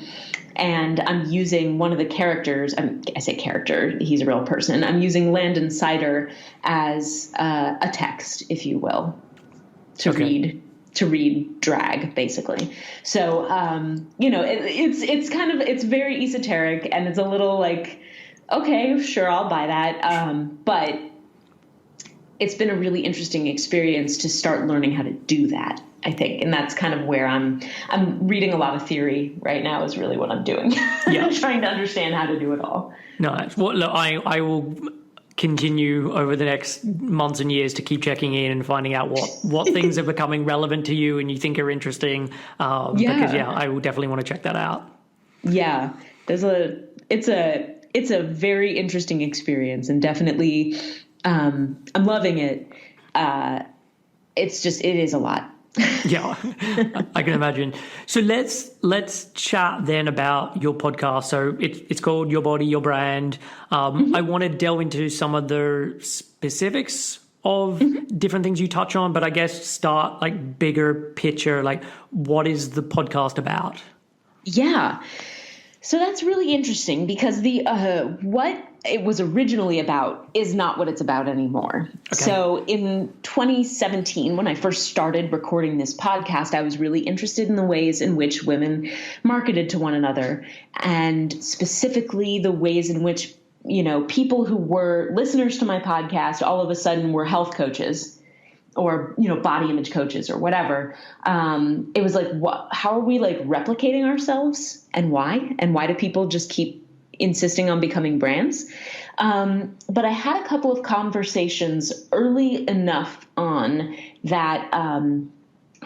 and I'm using one of the characters. I say character, he's a real person. I'm using Landon Sider as a text, if you will, to read drag, basically. So, it's very esoteric, and it's a little like, okay, sure, I'll buy that. But it's been a really interesting experience to start learning how to do that, I think. And that's kind of where I'm reading a lot of theory right now is really what I'm doing. Yeah. Trying to understand how to do it all. Nice. Well, look, I will continue over the next months and years to keep checking in and finding out what things are becoming relevant to you and you think are interesting. Because I will definitely want to check that out. Yeah, it's a very interesting experience, and definitely I'm loving it. It is a lot. Yeah, I can imagine. So let's chat then about your podcast. So it's called Your Body, Your Brand. I want to delve into some of the specifics of different things you touch on, but I guess start like bigger picture, like what is the podcast about? Yeah. So that's really interesting because what it was originally about is not what it's about anymore. Okay. So in 2017, when I first started recording this podcast, I was really interested in the ways in which women marketed to one another, and specifically the ways in which, people who were listeners to my podcast all of a sudden were health coaches or, body image coaches or whatever. It was like, how are we like replicating ourselves, and why? And why do people just keep insisting on becoming brands? But I had a couple of conversations early enough on that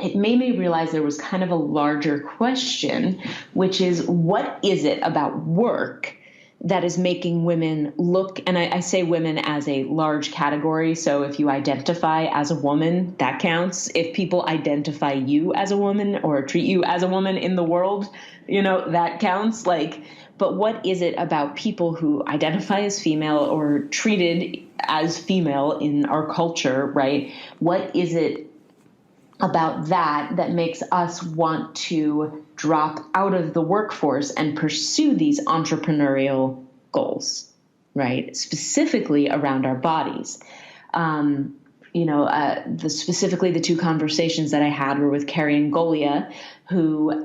it made me realize there was kind of a larger question, which is, what is it about work that is making women look, and I say women as a large category. So if you identify as a woman, that counts. If people identify you as a woman or treat you as a woman in the world, that counts. But what is it about people who identify as female or treated as female in our culture, right? What is it about that makes us want to drop out of the workforce and pursue these entrepreneurial goals, right? Specifically around our bodies. Specifically the two conversations that I had were with Carrie and Golia, who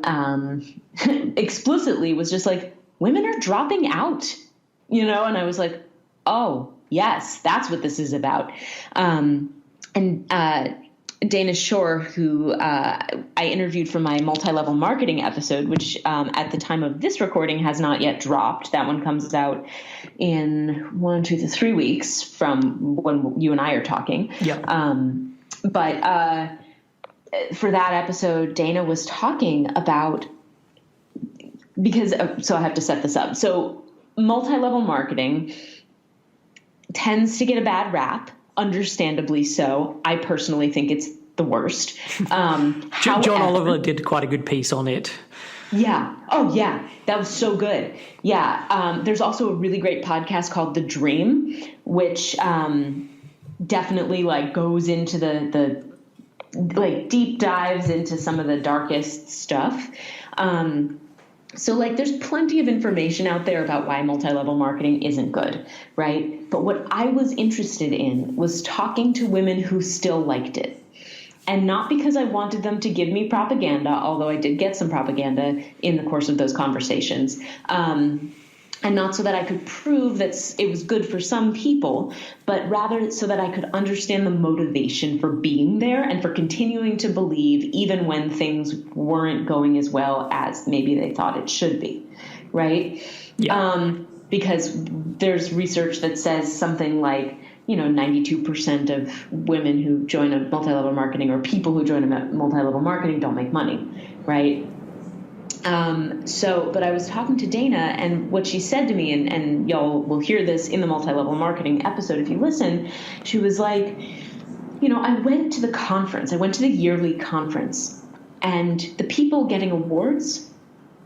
explicitly was just like, women are dropping out, and I was like, oh, yes, that's what this is about. Dana Shore, who I interviewed for my multi-level marketing episode, which at the time of this recording has not yet dropped. That one comes out in 1, 2 to 3 weeks from when you and I are talking. Yeah. But for that episode, Dana was talking about, so I have to set this up. So multi-level marketing tends to get a bad rap. Understandably so. I personally think it's the worst. John Oliver did quite a good piece on it. Yeah. Oh, yeah. That was so good. Yeah. There's also a really great podcast called The Dream, which definitely goes into the deep dives into some of the darkest stuff. So there's plenty of information out there about why multi-level marketing isn't good, right? But what I was interested in was talking to women who still liked it. And not because I wanted them to give me propaganda, although I did get some propaganda in the course of those conversations. And not so that I could prove that it was good for some people, but rather so that I could understand the motivation for being there and for continuing to believe even when things weren't going as well as maybe they thought it should be, right? Yeah. Because there's research that says something like, 92% of women who join a multi-level marketing or people who join a multi-level marketing don't make money, right? But I was talking to Dana, and what she said to me, and y'all will hear this in the multi-level marketing episode if you listen, she was like, I went to the conference. I went to the yearly conference, and the people getting awards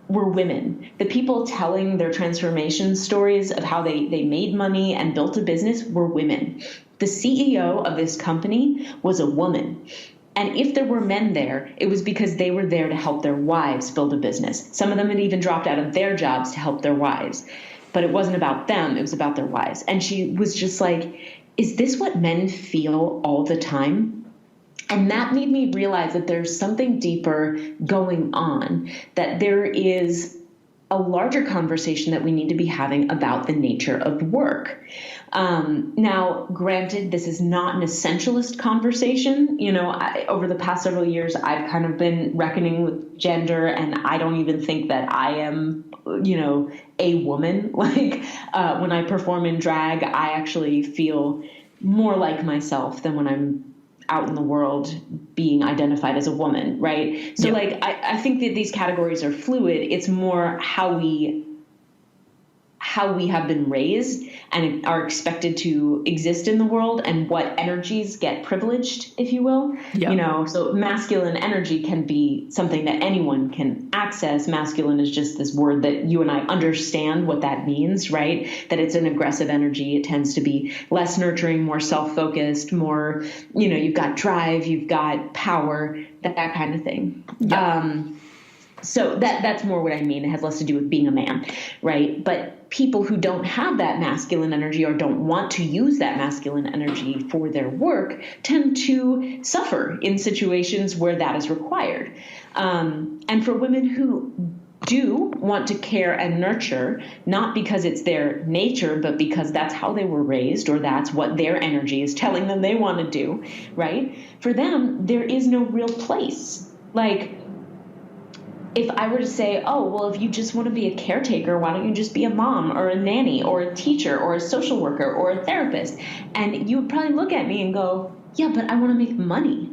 were women. The people telling their transformation stories of how they made money and built a business were women. The CEO of this company was a woman. And if there were men there, it was because they were there to help their wives build a business. Some of them had even dropped out of their jobs to help their wives. But it wasn't about them, it was about their wives. And she was just like, is this what men feel all the time? And that made me realize that there's something deeper going on, that there is a larger conversation that we need to be having about the nature of work. Now, granted, this is not an essentialist conversation. You know, over the past several years, I've kind of been reckoning with gender, and I don't even think that I am, you know, a woman. Like when I perform in drag, I actually feel more like myself than when I'm out in the world being identified as a woman, right? So like, I think that these categories are fluid. It's more how we have been raised and are expected to exist in the world, and what energies get privileged, if you will. You know, so masculine energy can be something that anyone can access. Masculine is just this word that you and I understand what that means, right? That it's an aggressive energy. It tends to be less nurturing, more self-focused, more, you know, you've got drive, you've got power, that kind of thing. So that's more what I mean. It has less to do with being a man, right? But people who don't have that masculine energy or don't want to use that masculine energy for their work tend to suffer in situations where that is required. And for women who do want to care and nurture, not because it's their nature, but because that's how they were raised, or that's what their energy is telling them they want to do, right? For them, there is no real place. Like, if I were to say, oh, well, if you just want to be a caretaker, why don't you just be a mom or a nanny or a teacher or a social worker or a therapist? And you would probably look at me and go, yeah, but I want to make money,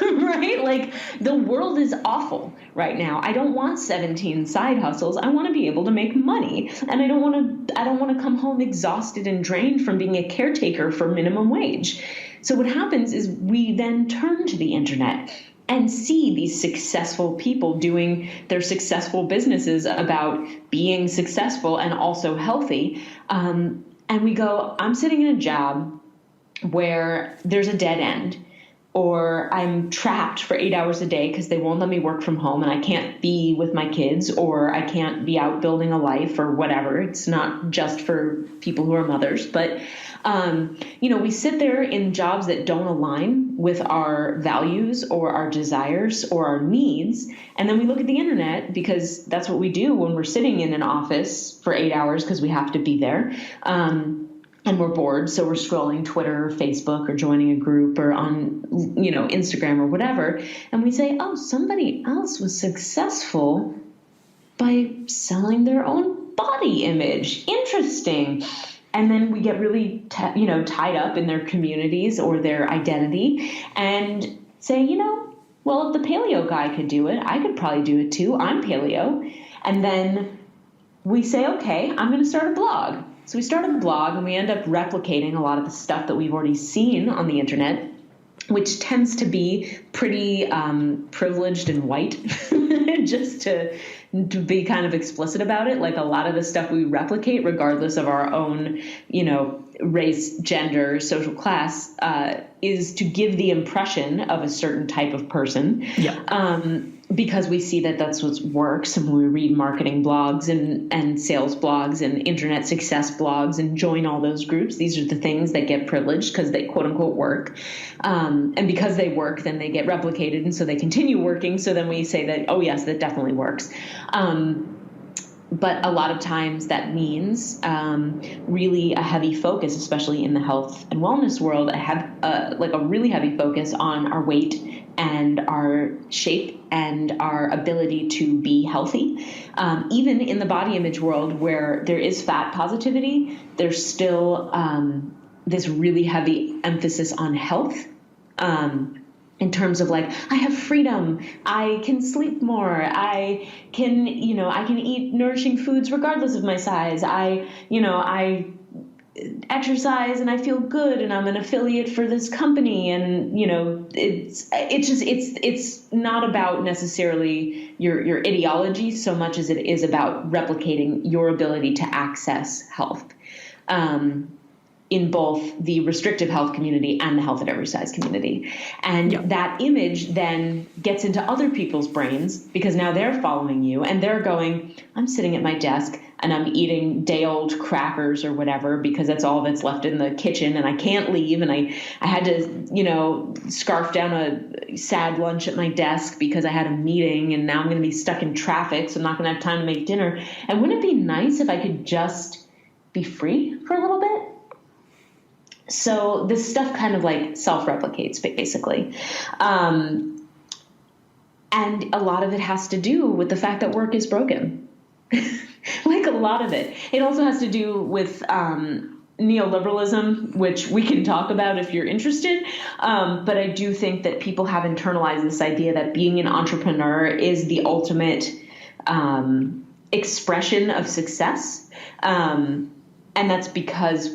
right? Like, the world is awful right now. I don't want 17 side hustles. I want to be able to make money. And I don't want to come home exhausted and drained from being a caretaker for minimum wage. So what happens is we then turn to the internet and see these successful people doing their successful businesses about being successful and also healthy. And we go, I'm sitting in a job where there's a dead end, or I'm trapped for 8 hours a day because they won't let me work from home and I can't be with my kids, or I can't be out building a life or whatever. It's not just for people who are mothers, but you know, we sit there in jobs that don't align with our values or our desires or our needs. And then we look at the internet, because that's what we do when we're sitting in an office for 8 hours because we have to be there. And we're bored. So we're scrolling Twitter or Facebook or joining a group or on, you know, Instagram or whatever. And we say, oh, somebody else was successful by selling their own body image. Interesting. And then we get really, tied up in their communities or their identity and say, you know, well, if the paleo guy could do it, I could probably do it too. I'm paleo. And then we say, okay, I'm going to start a blog. So we start a blog and we end up replicating a lot of the stuff that we've already seen on the internet, which tends to be pretty privileged and white, just to be kind of explicit about it. Like, a lot of the stuff we replicate, regardless of our own, you know, race, gender, social class, is to give the impression of a certain type of person. Because we see that that's what works. And when we read marketing blogs and sales blogs and internet success blogs and join all those groups, these are the things that get privileged because they quote unquote work. And because they work, then they get replicated. And so they continue working. So then we say that, oh yes, that definitely works. But a lot of times that means really a heavy focus, especially in the health and wellness world, a really heavy focus on our weight and our shape and our ability to be healthy. Even in the body image world, where there is fat positivity, there's still this really heavy emphasis on health. In terms of, like, I have freedom, I can sleep more, I can eat nourishing foods regardless of my size. exercise and I feel good and I'm an affiliate for this company. And, it's not about necessarily your ideology so much as it is about replicating your ability to access health. In both the restrictive health community and the health at every size community. And that image then gets into other people's brains because now they're following you and they're going, I'm sitting at my desk and I'm eating day-old crackers or whatever because that's all that's left in the kitchen and I can't leave. And I had to, scarf down a sad lunch at my desk because I had a meeting and now I'm going to be stuck in traffic, so I'm not going to have time to make dinner. And wouldn't it be nice if I could just be free for a little bit? So this stuff kind of like self-replicates, basically. And a lot of it has to do with the fact that work is broken. Like a lot of it. It also has to do with neoliberalism, which we can talk about if you're interested. But I do think that people have internalized this idea that being an entrepreneur is the ultimate expression of success. And that's because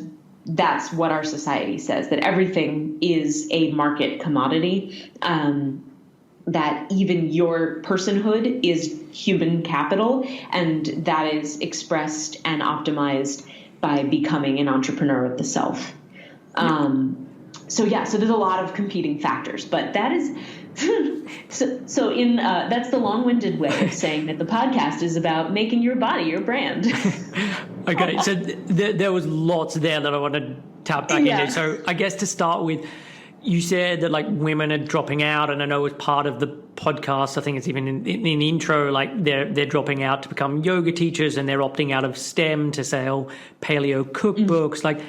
that's what our society says, that everything is a market commodity, that even your personhood is human capital, and that is expressed and optimized by becoming an entrepreneur of the self. So there's a lot of competing factors, but that is that's the long-winded way of saying that the podcast is about making your body your brand. Okay, so there was lots there that I want to tap back into. So I guess to start with, you said that like women are dropping out, and I know as part of the podcast, I think it's even in the intro, like they're dropping out to become yoga teachers, and they're opting out of STEM to sell paleo cookbooks. Like,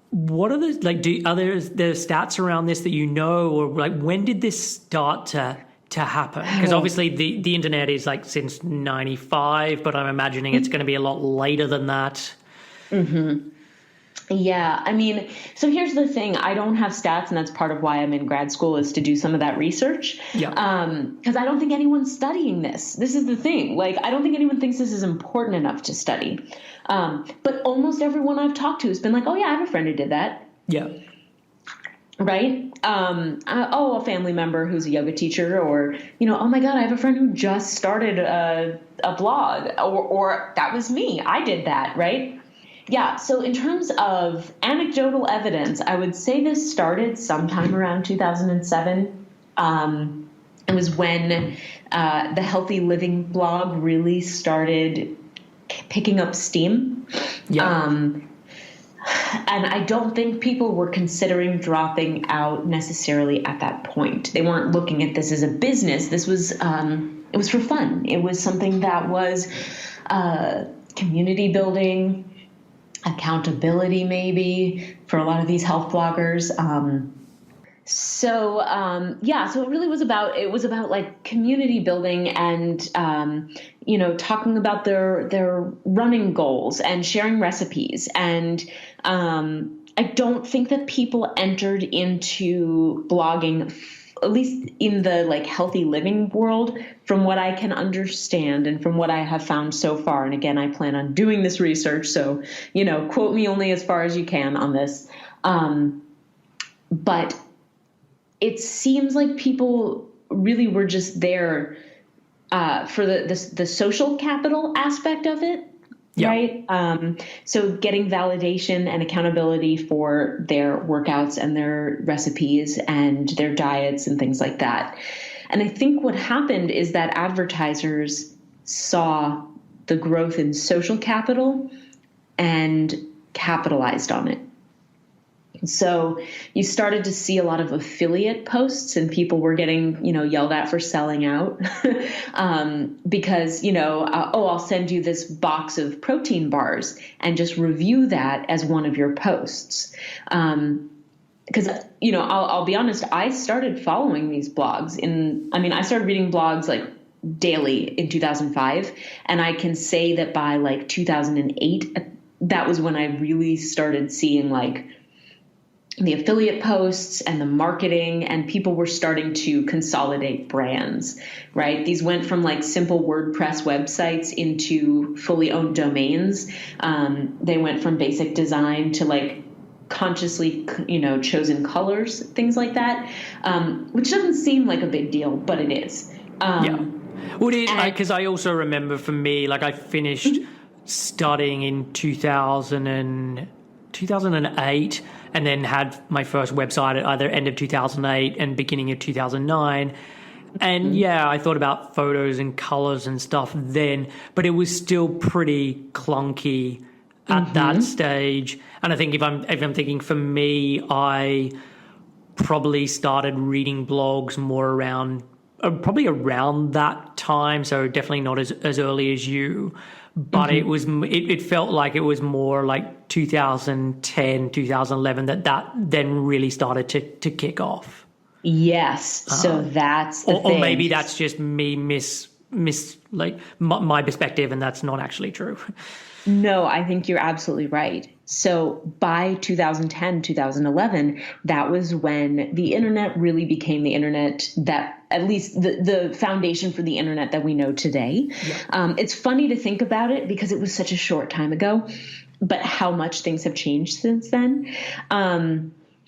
what are the are there stats around this that or like when did this start to happen? Because obviously the internet is like since 95, but I'm imagining it's going to be a lot later than that. Mm-hmm. Yeah, I mean, so here's the thing. I don't have stats, and that's part of why I'm in grad school, is to do some of that research. Yeah. Because I don't think anyone's studying this. This is the thing. Like, I don't think anyone thinks this is important enough to study. But almost everyone I've talked to has been like, oh, yeah, I have a friend who did that. Yeah. Right? A family member who's a yoga teacher, or, oh, my God, I have a friend who just started a blog, or that was me. I did that, right? Yeah. So in terms of anecdotal evidence, I would say this started sometime around 2007. It was when the Healthy Living blog really started picking up steam. Yeah. And I don't think people were considering dropping out necessarily at that point. They weren't looking at this as a business. This was, it was for fun. It was something that was community building, accountability maybe for a lot of these health bloggers. So it really was about like community building and, talking about their running goals and sharing recipes. And I don't think that people entered into blogging, at least in the like healthy living world, from what I can understand and from what I have found so far. And again, I plan on doing this research. So, quote me only as far as you can on this. But it seems like people really were just there for the social capital aspect of it. Yeah. Right. So getting validation and accountability for their workouts and their recipes and their diets and things like that. And I think what happened is that advertisers saw the growth in social capital and capitalized on it. So you started to see a lot of affiliate posts, and people were getting, yelled at for selling out because, I'll send you this box of protein bars and just review that as one of your posts. Because, I'll be honest, I started following these blogs I started reading blogs like daily in 2005. And I can say that by like 2008, that was when I really started seeing like the affiliate posts and the marketing, and people were starting to consolidate brands, right? These went from like simple WordPress websites into fully owned domains. They went from basic design to like consciously, chosen colors, things like that, which doesn't seem like a big deal, but it is. Yeah. Well, because I also remember for me, like I finished studying in 2008 and then had my first website at either end of 2008 and beginning of 2009. And yeah, I thought about photos and colors and stuff then, but it was still pretty clunky at that stage. And I think if I'm thinking for me, I probably started reading blogs more around that time. So definitely not as early as you, but it felt like it was more like 2010, 2011 that then really started to kick off. Yes. So that's the thing. Or maybe that's just me like my perspective, and that's not actually true. No, I think you're absolutely right. So by 2010, 2011, that was when the internet really became the internet, that at least the foundation for the internet that we know today. Yeah. It's funny to think about it because it was such a short time ago, but how much things have changed since then.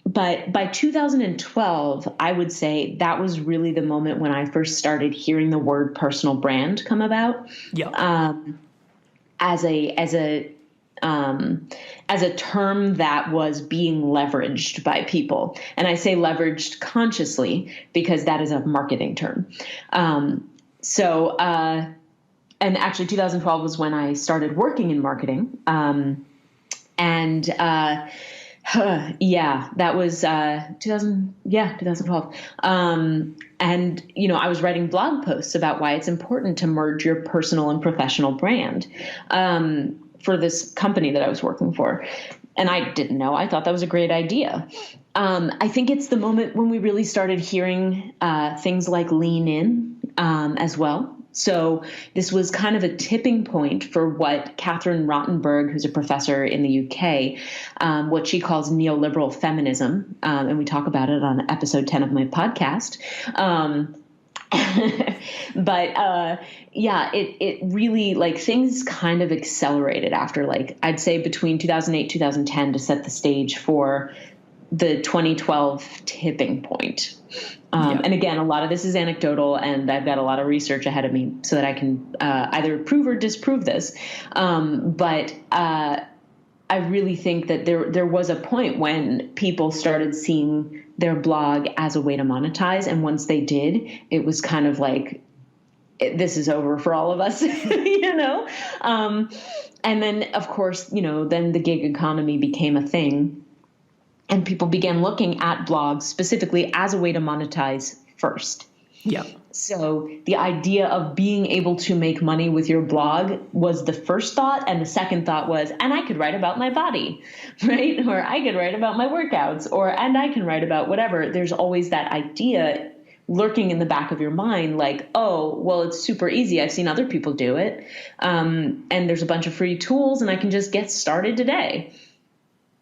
But by 2012, I would say that was really the moment when I first started hearing the word personal brand come about. Yeah. As a term that was being leveraged by people. And I say leveraged consciously because that is a marketing term. And actually 2012 was when I started working in marketing. That was 2012. And, I was writing blog posts about why it's important to merge your personal and professional brand for this company that I was working for. And I didn't know. I thought that was a great idea. I think it's the moment when we really started hearing things like lean in as well. So this was kind of a tipping point for what Catherine Rottenberg, who's a professor in the UK, what she calls neoliberal feminism. And we talk about it on episode 10 of my podcast. It really, like, things kind of accelerated after, like, I'd say between 2008, 2010 to set the stage for the 2012 tipping point. And again, a lot of this is anecdotal, and I've got a lot of research ahead of me so that I can either prove or disprove this. But I really think that there was a point when people started seeing their blog as a way to monetize. And once they did, it was kind of like, this is over for all of us, And then, of course, then the gig economy became a thing. And people began looking at blogs specifically as a way to monetize first. Yeah. So the idea of being able to make money with your blog was the first thought. And the second thought was, and I could write about my body, right? Or I could write about my workouts, and I can write about whatever. There's always that idea lurking in the back of your mind, like, oh, well, it's super easy. I've seen other people do it. And there's a bunch of free tools and I can just get started today.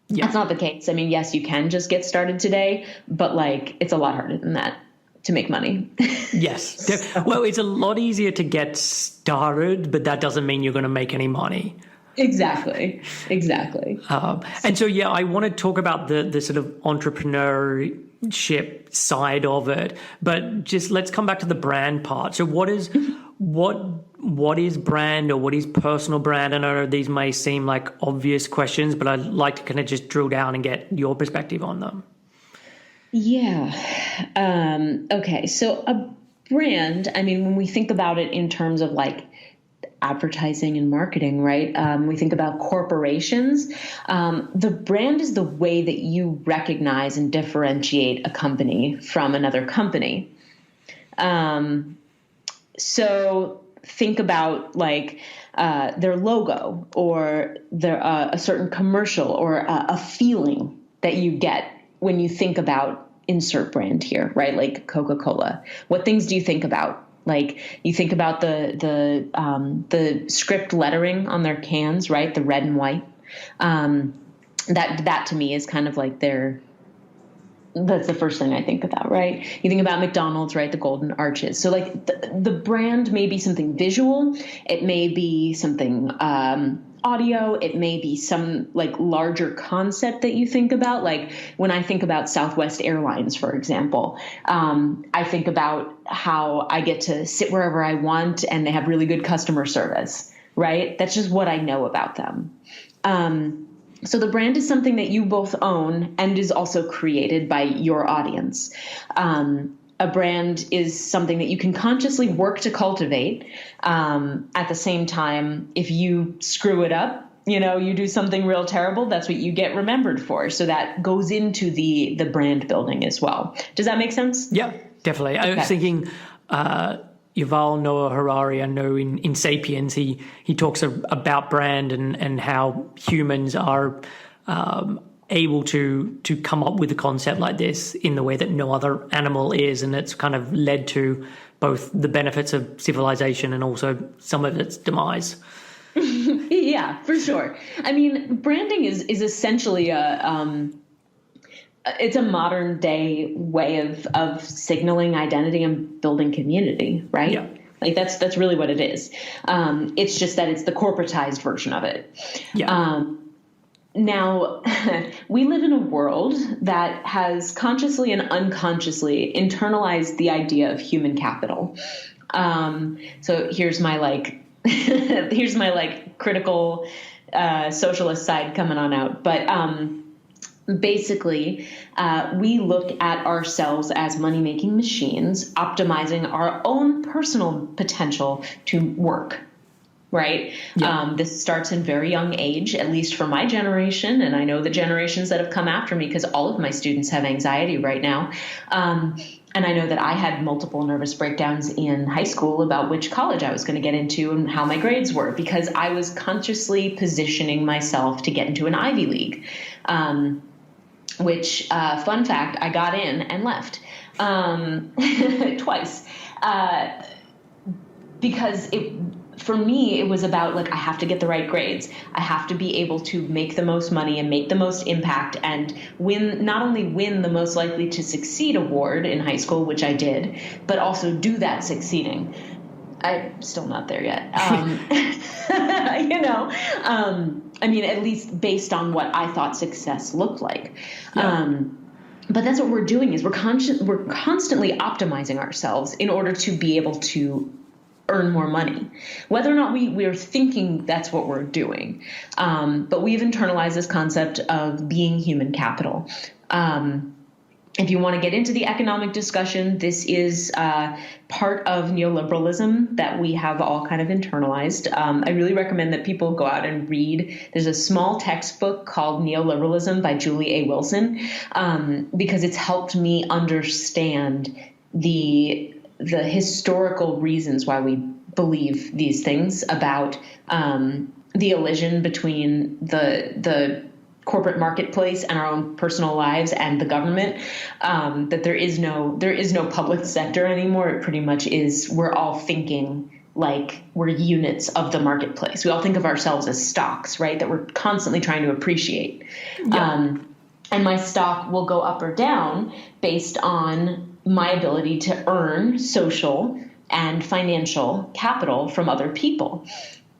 Yeah. That's not the case. I mean, yes, you can just get started today, but like, it's a lot harder than that to make money. Yes. Well, it's a lot easier to get started, but that doesn't mean you're going to make any money. Exactly. And so, I want to talk about the sort of entrepreneurship side of it, but just let's come back to the brand part. So what is brand, or what is personal brand? I know these may seem like obvious questions, but I'd like to kind of just drill down and get your perspective on them. Yeah. Okay. So a brand, I mean, when we think about it in terms of like advertising and marketing, right? We think about corporations. The brand is the way that you recognize and differentiate a company from another company. So think about like their logo, or a certain commercial, or a feeling that you get when you think about insert brand here, right? Like Coca-Cola. What things do you think about? Like you think about the script lettering on their cans, right? The red and white. That to me is kind of like their That's the first thing I think about, right? You think about McDonald's, right? The golden arches. So like the brand may be something visual. It may be something audio. It may be some like larger concept that you think about. Like when I think about Southwest Airlines, for example, I think about how I get to sit wherever I want and they have really good customer service, right? That's just what I know about them. So the brand is something that you both own and is also created by your audience. A brand is something that you can consciously work to cultivate. At the same time, if you screw it up, you do something real terrible, that's what you get remembered for. So that goes into the brand building as well. Does that make sense? Yeah, definitely. I was thinking Yuval Noah Harari, I know in Sapiens, he talks about brand and how humans are able to come up with a concept like this in the way that no other animal is, and it's kind of led to both the benefits of civilization and also some of its demise. Yeah, for sure. I mean, branding is essentially it's a modern day way of signaling identity and building community, right? Yeah. Like that's really what it is. It's just that it's the corporatized version of it. Yeah. Now, we live in a world that has consciously and unconsciously internalized the idea of human capital. So here's my here's my critical socialist side coming on out, but basically, we look at ourselves as money-making machines, optimizing our own personal potential to work, right? Yeah. This starts in very young age, at least for my generation, and I know the generations that have come after me because all of my students have anxiety right now. And I know that I had multiple nervous breakdowns in high school about which college I was going to get into and how my grades were because I was consciously positioning myself to get into an Ivy League. Which, fun fact, I got in and left twice because for me, it was about I have to get the right grades. I have to be able to make the most money and make the most impact and not only win the most likely to succeed award in high school, which I did, but also do that succeeding. I'm still not there yet. I mean, at least based on what I thought success looked like. Yeah. But that's what we're doing is we're constantly optimizing ourselves in order to be able to earn more money, whether or not we're thinking that's what we're doing. But we've internalized this concept of being human capital. If you want to get into the economic discussion, this is part of neoliberalism that we have all kind of internalized. I really recommend that people go out and read. There's a small textbook called Neoliberalism by Julie A. Wilson, because it's helped me understand the historical reasons why we believe these things about the elision between the corporate marketplace and our own personal lives and the government, that there is no public sector anymore. It pretty much is, we're all thinking like we're units of the marketplace. We all think of ourselves as stocks, right? That we're constantly trying to appreciate. Yeah. And my stock will go up or down based on my ability to earn social and financial capital from other people.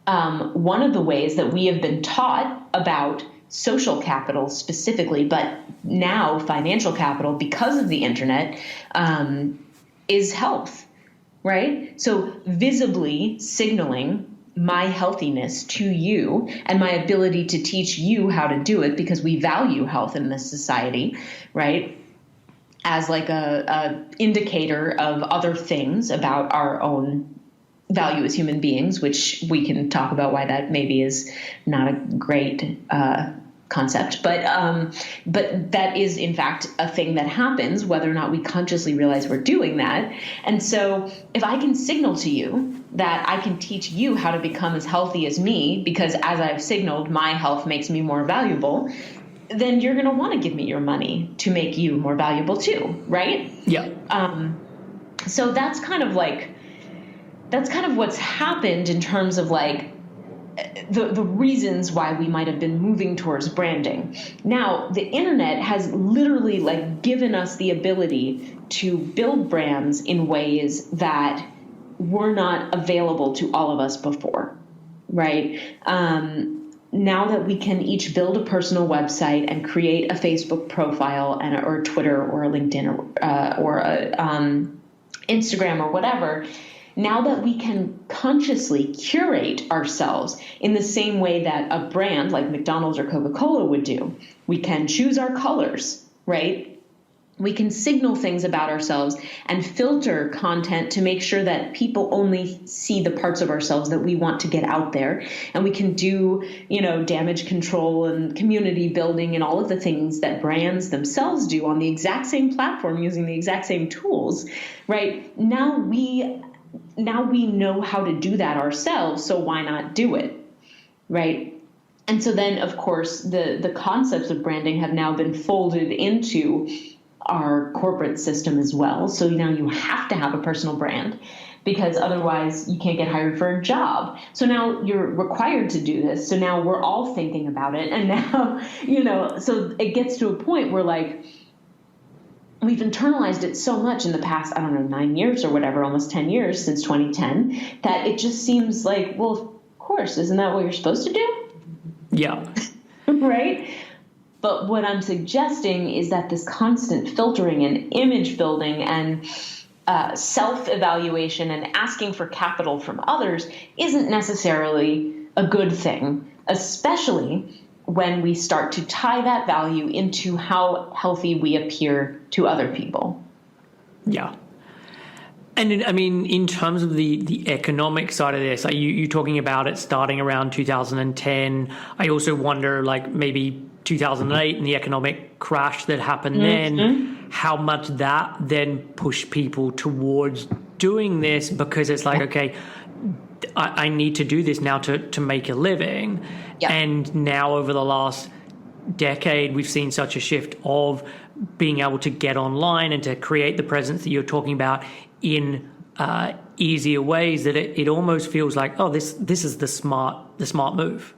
One of the ways that we have been taught about social capital specifically, but now financial capital because of the internet, is health, right? So visibly signaling my healthiness to you and my ability to teach you how to do it because we value health in this society, right? As like a indicator of other things about our own value as human beings, which we can talk about why that maybe is not a great concept, but that is in fact a thing that happens whether or not we consciously realize we're doing that. And so if I can signal to you that I can teach you how to become as healthy as me, because as I've signaled, my health makes me more valuable, then you're going to want to give me your money to make you more valuable too, right? Yeah. So that's kind of what's happened in terms of the reasons why we might have been moving towards branding. Now, the internet has literally like given us the ability to build brands in ways that were not available to all of us before, right? Now that we can each build a personal website and create a Facebook profile or Twitter or a LinkedIn or a Instagram or whatever, now that we can consciously curate ourselves in the same way that a brand like McDonald's or Coca-Cola would do, we can choose our colors, right? We can signal things about ourselves and filter content to make sure that people only see the parts of ourselves that we want to get out there. And we can do, damage control and community building and all of the things that brands themselves do on the exact same platform using the exact same tools, right? Now we know how to do that ourselves, so why not do it, right? And so then, of course, the concepts of branding have now been folded into our corporate system as well. So now you have to have a personal brand because otherwise you can't get hired for a job. So now you're required to do this. So now we're all thinking about it. And now, so it gets to a point where like we've internalized it so much in the past, 9 years or whatever, almost 10 years since 2010, that it just seems like, well, of course, isn't that what you're supposed to do? Yeah. Right? But what I'm suggesting is that this constant filtering and image building and self-evaluation and asking for capital from others isn't necessarily a good thing, especially when we start to tie that value into how healthy we appear to other people. Yeah. And in terms of the economic side of this, are you talking about it starting around 2010? I also wonder, like maybe 2008 and the economic crash that happened then, how much that then pushed people towards doing this because it's like, okay, I need to do this now to make a living. Yep. And now over the last decade, we've seen such a shift of being able to get online and to create the presence that you're talking about in easier ways that it almost feels like, oh, this is the smart move.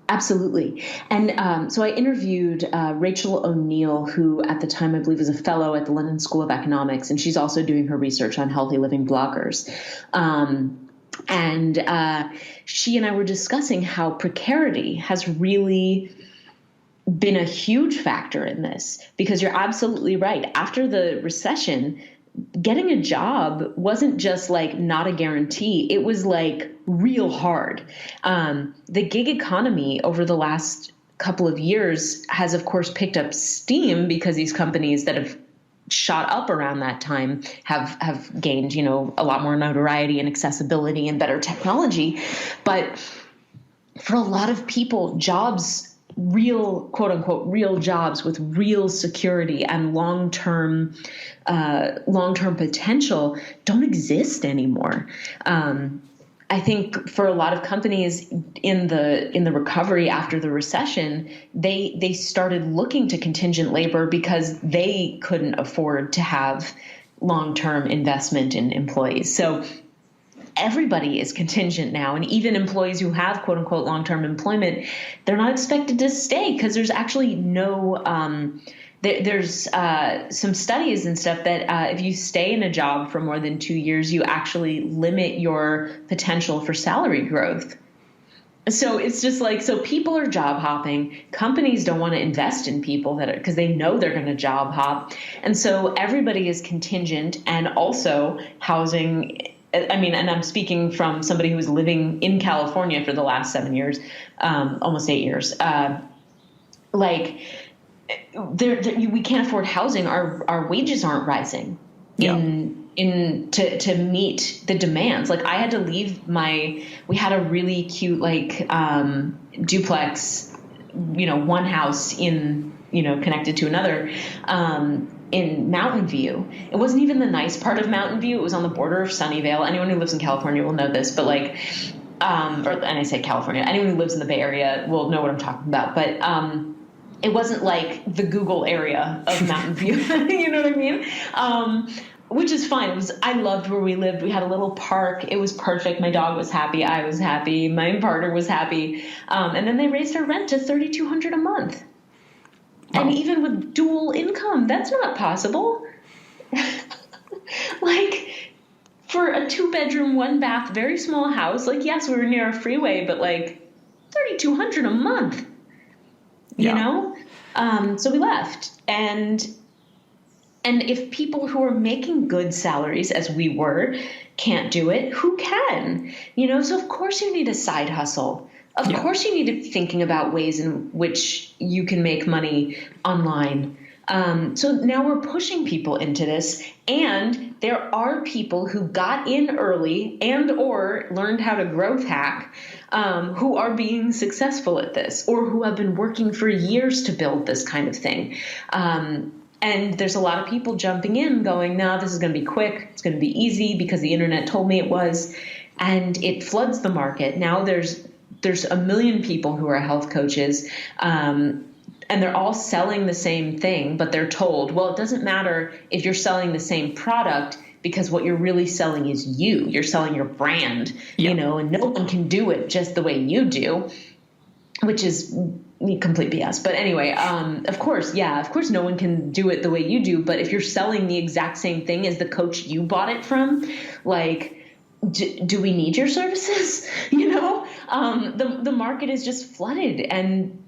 Absolutely. And so I interviewed Rachel O'Neill, who at the time I believe was a fellow at the London School of Economics, and she's also doing her research on healthy living bloggers. And she and I were discussing how precarity has really been a huge factor in this, because you're absolutely right. After the recession, getting a job wasn't just like not a guarantee. It was like real hard. The gig economy over the last couple of years has, of course, picked up steam because these companies that have shot up around that time have gained, a lot more notoriety and accessibility and better technology. But for a lot of people, jobs, real, quote unquote, real jobs with real security and long-term potential don't exist anymore. I think for a lot of companies in the recovery after the recession, they started looking to contingent labor because they couldn't afford to have long-term investment in employees. So everybody is contingent now, and even employees who have quote unquote long-term employment, they're not expected to stay because there's actually no there's some studies and stuff that if you stay in a job for more than 2 years, you actually limit your potential for salary growth. So it's just like, so people are job hopping. Companies don't want to invest in people because they know they're going to job hop. And so everybody is contingent, and also housing. And I'm speaking from somebody who was living in California for the last 7 years, almost 8 years. We can't afford housing. Our wages aren't rising to meet the demands. Like I had to leave we had a really cute duplex, one house in, connected to another, in Mountain View. It wasn't even the nice part of Mountain View. It was on the border of Sunnyvale. Anyone who lives in California will know this, but and I say California, anyone who lives in the Bay Area will know what I'm talking about. But it wasn't like the Google area of Mountain View. You know what I mean? which is fine. I loved where we lived. We had a little park. It was perfect. My dog was happy. I was happy. My partner was happy. And then they raised our rent to $3,200 a month. Wow. And even with dual income, that's not possible. Like, for a 2-bedroom, 1-bath, very small house, like, yes, we were near a freeway, but like $3,200 a month, you know? So we left. And if people who are making good salaries, as we were, can't do it, who can? You know, so of course you need a side hustle. Of course you need to be thinking about ways in which you can make money online. So now we're pushing people into this, and there are people who got in early and or learned how to growth hack, who are being successful at this, or who have been working for years to build this kind of thing. And there's a lot of people jumping in going, no, this is going to be quick. It's going to be easy because the internet told me it was. And it floods the market. Now there's a million people who are health coaches, and they're all selling the same thing, but they're told, well, it doesn't matter if you're selling the same product because what you're really selling is you. You're selling your brand, you know, and no one can do it just the way you do, which is complete BS. But anyway, of course, no one can do it the way you do. But if you're selling the exact same thing as the coach you bought it from, like, do we need your services? You know, the market is just flooded, and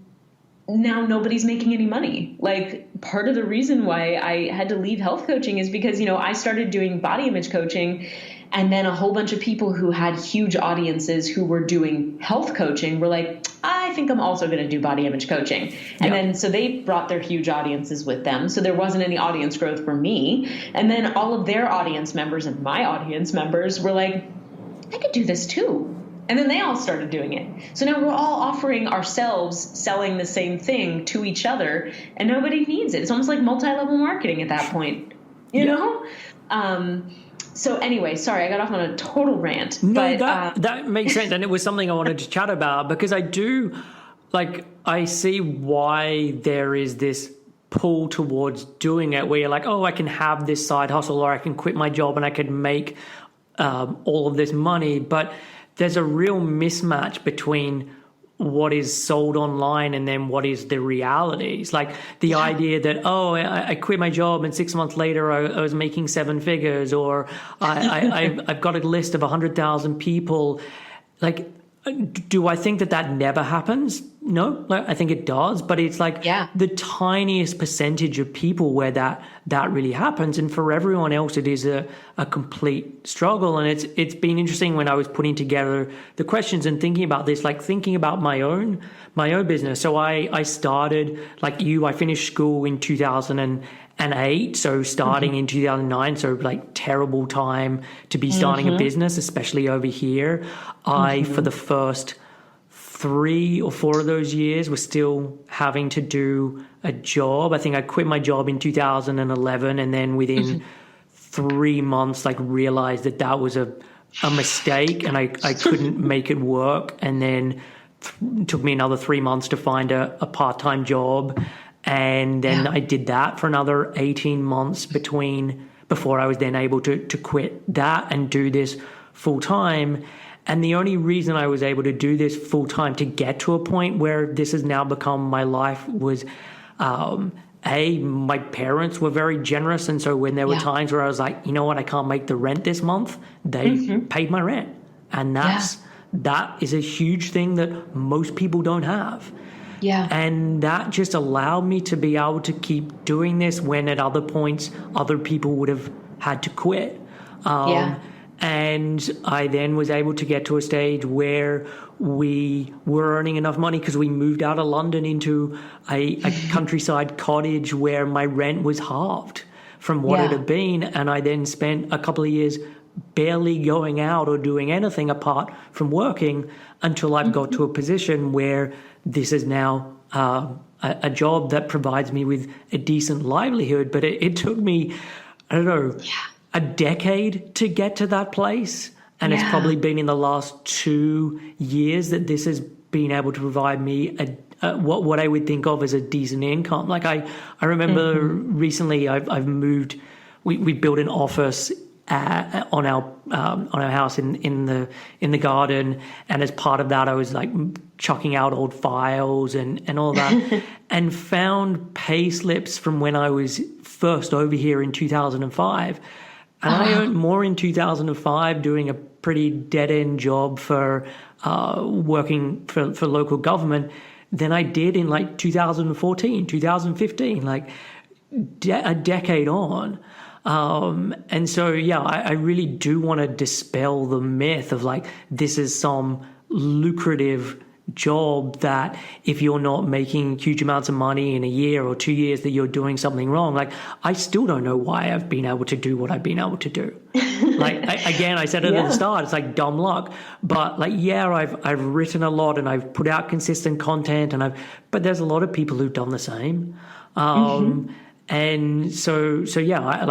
now nobody's making any money. Like, part of the reason why I had to leave health coaching is because, you know, I started doing body image coaching, and then a whole bunch of people who had huge audiences who were doing health coaching were like, I think I'm also going to do body image coaching. And then so they brought their huge audiences with them. So there wasn't any audience growth for me. And then all of their audience members and my audience members were like, I could do this too. And then they all started doing it. So now we're all offering ourselves, selling the same thing to each other, and nobody needs it. It's almost like multi-level marketing at that point, you know? So anyway, sorry, I got off on a total rant. No, but, that makes sense. And it was something I wanted to chat about, because I see why there is this pull towards doing it, where you're like, oh, I can have this side hustle, or I can quit my job and I can make all of this money. But there's a real mismatch between what is sold online and then what is the reality. It's like the idea that, oh, I quit my job and 6 months later I was making 7 figures, or I've got a list of 100,000 people. Like, do I think that never happens? No, I think it does, but it's like the tiniest percentage of people where that really happens, and for everyone else it is a complete struggle. And it's been interesting when I was putting together the questions and thinking about this, like thinking about my own business. So I started, like you, I finished school in 2008, so starting in 2009, so like terrible time to be starting a business, especially over here. I, for the first 3 or 4 of those years, was still having to do a job. I think I quit my job in 2011, and then within 3 months, like, realized that was a mistake, and I couldn't make it work. And then it took me another 3 months to find a part-time job. And then I did that for another 18 months before I was then able to quit that and do this full time. And the only reason I was able to do this full time, to get to a point where this has now become my life, was my parents were very generous. And so when there were times where I was like, you know what, I can't make the rent this month, they paid my rent. And that is a huge thing that most people don't have. Yeah. And that just allowed me to be able to keep doing this when at other points other people would have had to quit. And I then was able to get to a stage where we were earning enough money, because we moved out of London into a countryside cottage where my rent was halved from what it had been. And I then spent a couple of years barely going out or doing anything apart from working, until I've got to a position where this is now a job that provides me with a decent livelihood. But it took me, I don't know, a decade to get to that place. And it's probably been in the last 2 years that this has been able to provide me what I would think of as a decent income. Like I remember recently I've moved we built an office on our house in the garden, and as part of that, I was like chucking out old files and all that, and found pay slips from when I was first over here in 2005, and I earned more in 2005 doing a pretty dead end job for working for local government than I did in like 2014, 2015, like a decade on. And so, yeah, I really do want to dispel the myth of like, this is some lucrative job that if you're not making huge amounts of money in a year or 2 years that you're doing something wrong. Like, I still don't know why I've been able to do what I've been able to do. Like, I said it at the start, it's like dumb luck. But like, yeah, I've written a lot and I've put out consistent content but there's a lot of people who've done the same. And so yeah,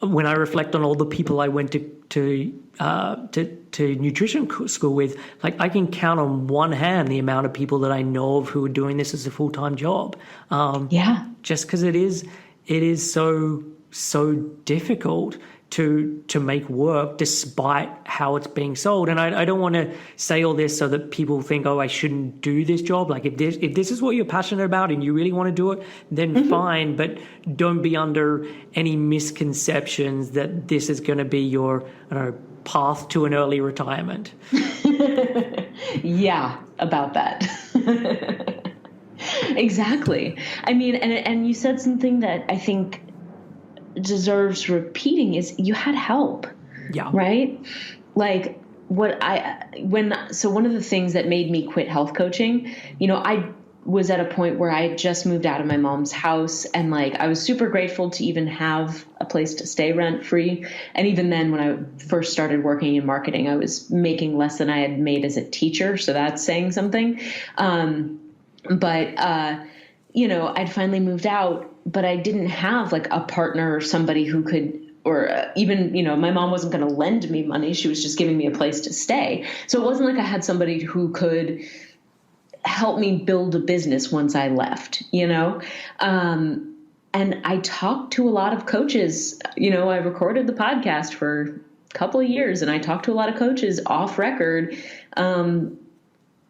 when I reflect on all the people I went to nutrition school with, like I can count on one hand the amount of people that I know of who are doing this as a full-time job. Just because it is so difficult to make work despite how it's being sold. And I don't want to say all this so that people think, oh, I shouldn't do this job. Like if this is what you're passionate about and you really want to do it, then fine, but don't be under any misconceptions that this is going to be your, path to an early retirement. Yeah, about that. Exactly. I mean, and you said something that I think deserves repeating is you had help. Yeah. Right? Like one of the things that made me quit health coaching, I was at a point where I had just moved out of my mom's house, and like I was super grateful to even have a place to stay rent free. And even then, when I first started working in marketing, I was making less than I had made as a teacher. So that's saying something. But I'd finally moved out, but I didn't have like a partner or somebody who could, or even, my mom wasn't going to lend me money. She was just giving me a place to stay. So it wasn't like I had somebody who could help me build a business once I left, and I talked to a lot of coaches. I recorded the podcast for a couple of years, and I talked to a lot of coaches off record, and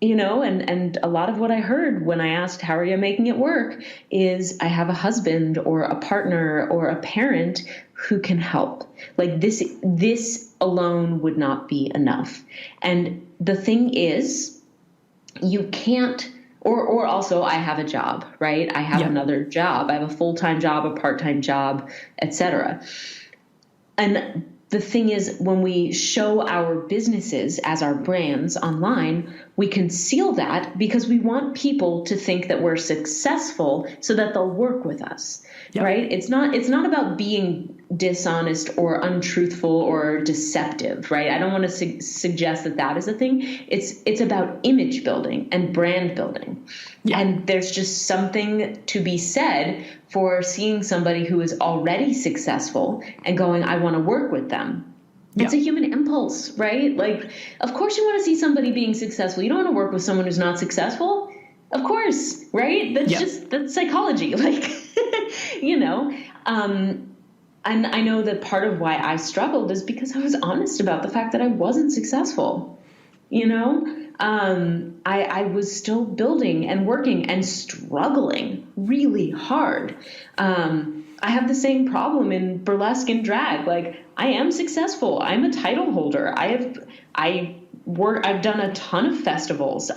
a lot of what I heard when I asked, how are you making it work, is I have a husband or a partner or a parent who can help. Like this alone would not be enough. And the thing is, you can't, or also I have a job, right? I have another job. I have a full-time job, a part-time job, etc. And the thing is, when we show our businesses as our brands online, we conceal that because we want people to think that we're successful so that they'll work with us, right? It's not about being dishonest or untruthful or deceptive, right? I don't want to suggest that is a thing. It's about image building and brand building. Yeah. And there's just something to be said for seeing somebody who is already successful and going, I want to work with them. It's a human impulse, right? Like, of course you want to see somebody being successful. You don't want to work with someone who's not successful. Of course, right? That's psychology. Like, and I know that part of why I struggled is because I was honest about the fact that I wasn't successful. I was still building and working and struggling really hard. I have the same problem in burlesque and drag. Like, I am successful. I'm a title holder. I've done a ton of festivals.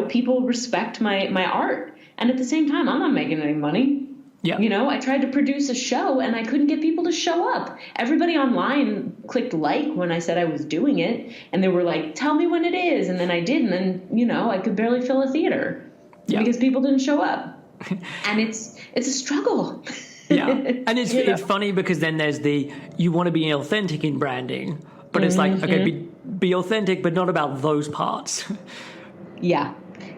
People respect my art. And at the same time, I'm not making any money. Yeah. I tried to produce a show and I couldn't get people to show up. Everybody online clicked like when I said I was doing it, and they were like, tell me when it is. And then I did. And then, I could barely fill a theater because people didn't show up. And it's a struggle. Yeah. And it's funny because then there's you want to be authentic in branding, but it's like, okay, be authentic, but not about those parts. Yeah.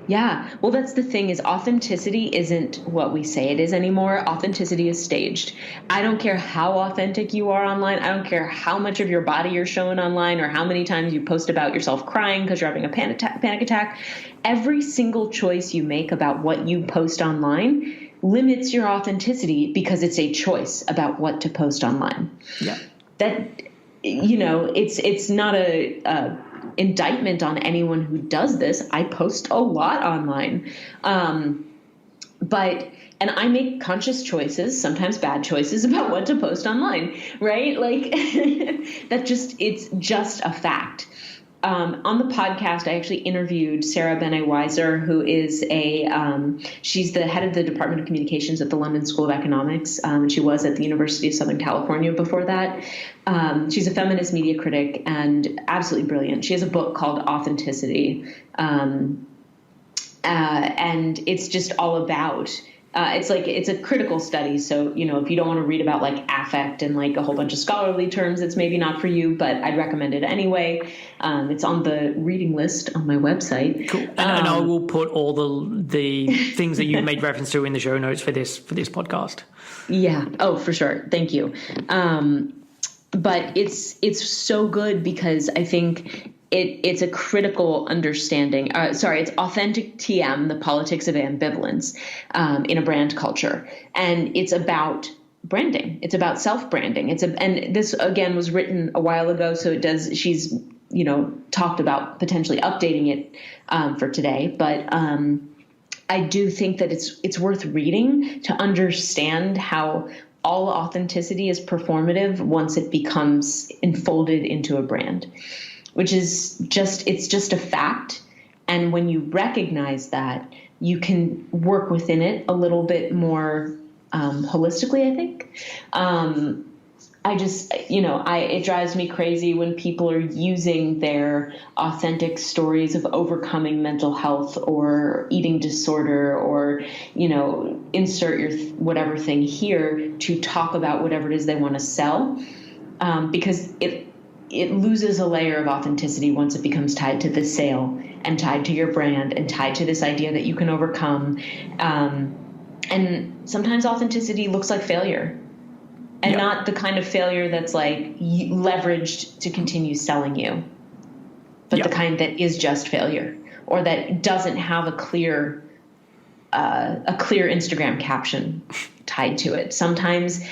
Yeah. Well, that's the thing, is authenticity isn't what we say it is anymore. Authenticity is staged. I don't care how authentic you are online. I don't care how much of your body you're showing online or how many times you post about yourself crying because you're having a panic attack. Every single choice you make about what you post online limits your authenticity because it's a choice about what to post online. Yeah. That, it's not a indictment on anyone who does this. I post a lot online. And I make conscious choices, sometimes bad choices, about what to post online, right? Like it's just a fact. On the podcast, I actually interviewed Sarah Bene-Weiser, who is she's the head of the Department of Communications at the London School of Economics. She was at the University of Southern California before that. She's a feminist media critic and absolutely brilliant. She has a book called Authenticity. And it's just all about it's a critical study. So, if you don't want to read about like affect and like a whole bunch of scholarly terms, it's maybe not for you, but I'd recommend it anyway. It's on the reading list on my website. Cool. And I will put all the things that you made reference to in the show notes for this podcast. Yeah. Oh, for sure. Thank you. But it's so good because I think it's a critical understanding. It's authentic TM, the politics of ambivalence in a brand culture. And it's about branding. It's about self-branding. And this again was written a while ago. So she's, talked about potentially updating it for today. But I do think that it's worth reading to understand how all authenticity is performative once it becomes enfolded into a brand. Which is it's just a fact. And when you recognize that, you can work within it a little bit more holistically, I think. It drives me crazy when people are using their authentic stories of overcoming mental health or eating disorder or, insert your whatever thing here to talk about whatever it is they want to sell. Because it loses a layer of authenticity once it becomes tied to the sale and tied to your brand and tied to this idea that you can overcome. And sometimes authenticity looks like failure and not the kind of failure that's like leveraged to continue selling you, but the kind that is just failure or that doesn't have a clear Instagram caption tied to it. Sometimes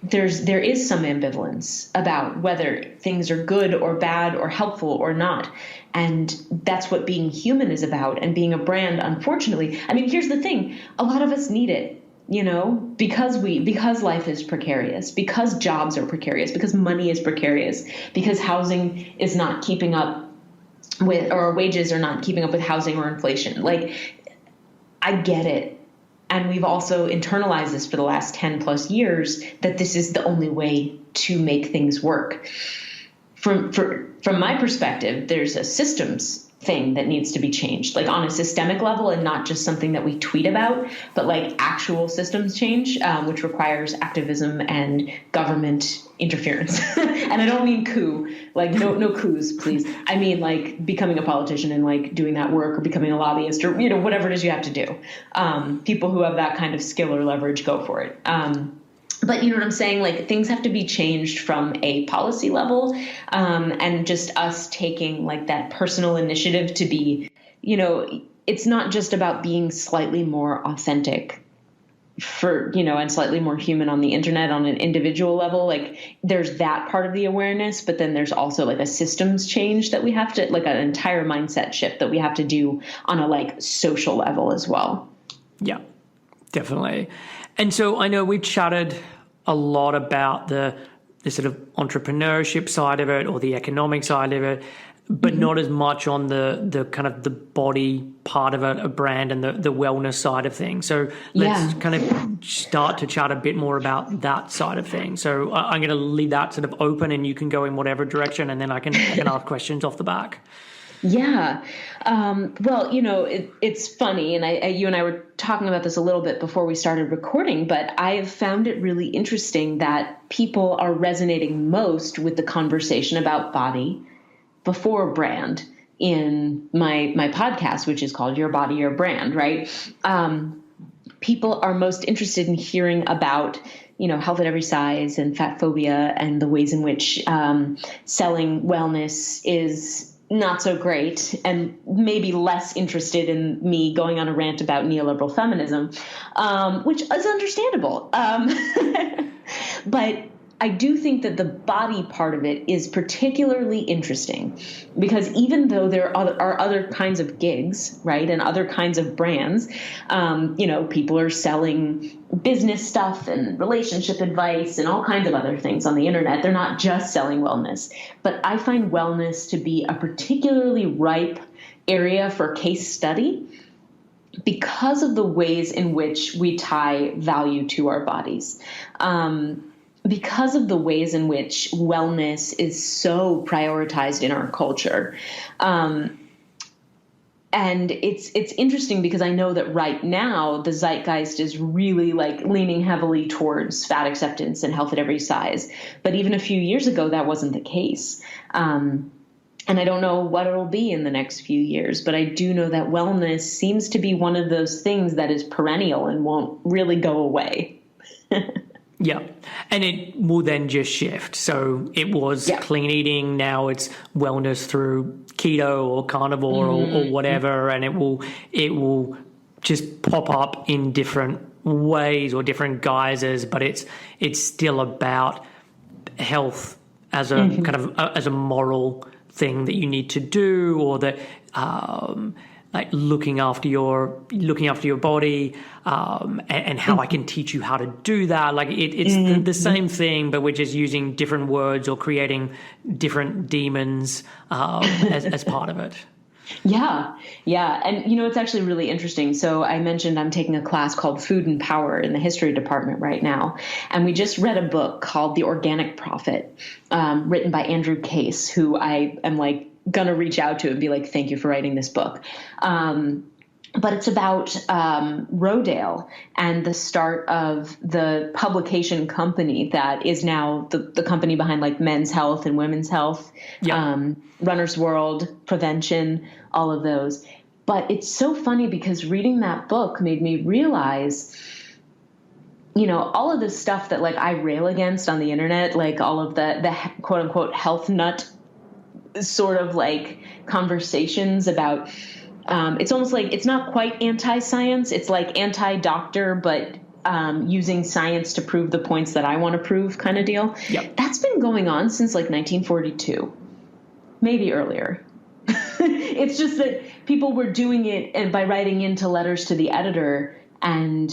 there is some ambivalence about whether things are good or bad or helpful or not. And that's what being human is about. And being a brand, unfortunately, here's the thing. A lot of us need it, because life is precarious, because jobs are precarious, because money is precarious, because housing is not keeping up with, or wages are not keeping up with housing or inflation. Like, I get it. And we've also internalized this for the last 10 plus years that this is the only way to make things work. From my perspective, there's a systems thing that needs to be changed, like on a systemic level and not just something that we tweet about, but like actual systems change, which requires activism and government interference. And I don't mean coup, like no coups, please. I mean like becoming a politician and like doing that work or becoming a lobbyist or, whatever it is you have to do. People who have that kind of skill or leverage, go for it. But you know what I'm saying? Like things have to be changed from a policy level, and just us taking like that personal initiative to be, it's not just about being slightly more authentic and slightly more human on the internet on an individual level. Like there's that part of the awareness, but then there's also like a systems change that we have to, like an entire mindset shift that we have to do on a like social level as well. Yeah, definitely. And so I know we've chatted a lot about the sort of entrepreneurship side of it or the economic side of it, but not as much on the kind of the body part of a brand and the wellness side of things. So let's kind of start to chat a bit more about that side of things. So I'm going to leave that sort of open and you can go in whatever direction and then I can ask questions off the back. Yeah. Well, it's funny. And you and I were talking about this a little bit before we started recording, but I've found it really interesting that people are resonating most with the conversation about body before brand in my podcast, which is called Your Body, Your Brand, right? People are most interested in hearing about, health at every size and fat phobia and the ways in which selling wellness is not so great and maybe less interested in me going on a rant about neoliberal feminism, which is understandable. But I do think that the body part of it is particularly interesting because even though there are other kinds of gigs, right, and other kinds of brands, people are selling business stuff and relationship advice and all kinds of other things on the internet. They're not just selling wellness. But I find wellness to be a particularly ripe area for case study because of the ways in which we tie value to our bodies. Because of the ways in which wellness is so prioritized in our culture. And it's interesting because I know that right now the zeitgeist is really like leaning heavily towards fat acceptance and health at every size. But even a few years ago, that wasn't the case. And I don't know what it'll be in the next few years, but I do know that wellness seems to be one of those things that is perennial and won't really go away. Yeah. And it will then just shift. So it was clean eating. Now it's wellness through keto or carnivore or whatever. And it will just pop up in different ways or different guises, but it's still about health as a kind of as a moral thing that you need to do, or that like looking after your body, and how I can teach you how to do that. Like it's the same thing, but we're just using different words or creating different demons as part of it. Yeah. And, it's actually really interesting. So I mentioned I'm taking a class called Food and Power in the history department right now. And we just read a book called The Organic Prophet, written by Andrew Case, who I am like going to reach out to and be like, thank you for writing this book. But it's about Rodale and the start of the publication company that is now the company behind like Men's Health and Women's Health, Runner's World, Prevention, all of those. But it's so funny because reading that book made me realize, all of the stuff that like I rail against on the internet, like all of the quote unquote health nut sort of like conversations about, it's almost like it's not quite anti-science. It's like anti-doctor, but using science to prove the points that I want to prove kind of deal. Yep. That's been going on since like 1942, maybe earlier. It's just that people were doing it and by writing into letters to the editor and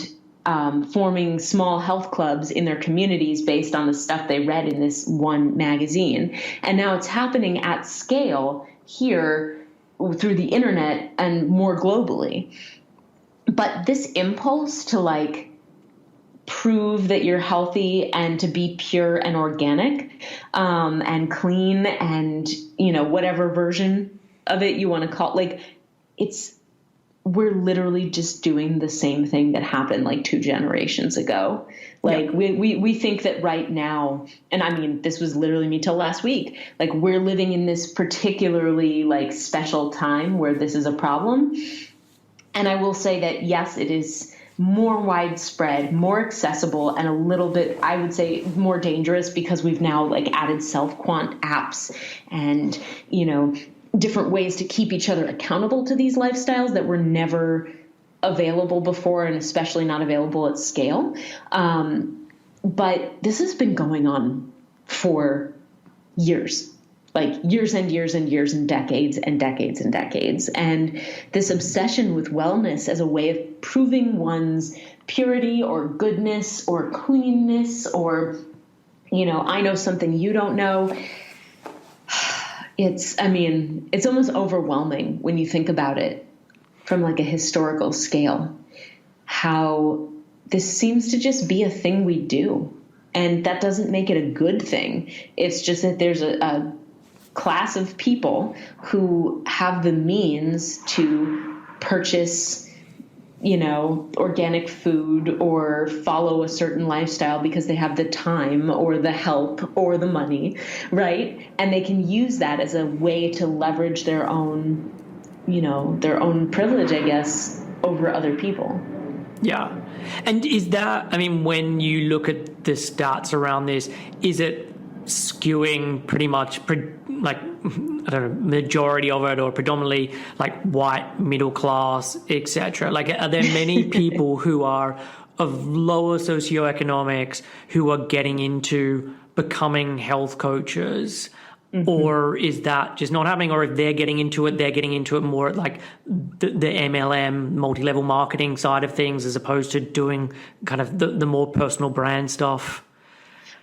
forming small health clubs in their communities based on the stuff they read in this one magazine. And now it's happening at scale here through the internet and more globally. But this impulse to like prove that you're healthy and to be pure and organic, and clean and, whatever version of it you want to call, like we're literally just doing the same thing that happened like 2 generations ago. Like we think that right now, and I mean, this was literally me till last week, like we're living in this particularly like special time where this is a problem. And I will say that, yes, it is more widespread, more accessible, and a little bit, I would say, more dangerous because we've now like added self-quant apps and, different ways to keep each other accountable to these lifestyles that were never available before, and especially not available at scale. But this has been going on for years, like years and years and years and decades and decades and decades. And this obsession with wellness as a way of proving one's purity or goodness or cleanness or, I know something you don't know. It's almost overwhelming when you think about it from like a historical scale, how this seems to just be a thing we do. And that doesn't make it a good thing. It's just that there's a class of people who have the means to purchase, organic food or follow a certain lifestyle because they have the time or the help or the money, right? And they can use that as a way to leverage their own, their own privilege, I guess, over other people. Yeah. And is that, when you look at the stats around this, is it skewing pretty much like I don't know, majority of it or predominantly like white, middle class, etc.? Like, are there many people who are of lower socioeconomics who are getting into becoming health coaches? Or is that just not happening? Or if they're getting into it more at like the MLM, multi-level marketing side of things, as opposed to doing kind of the more personal brand stuff?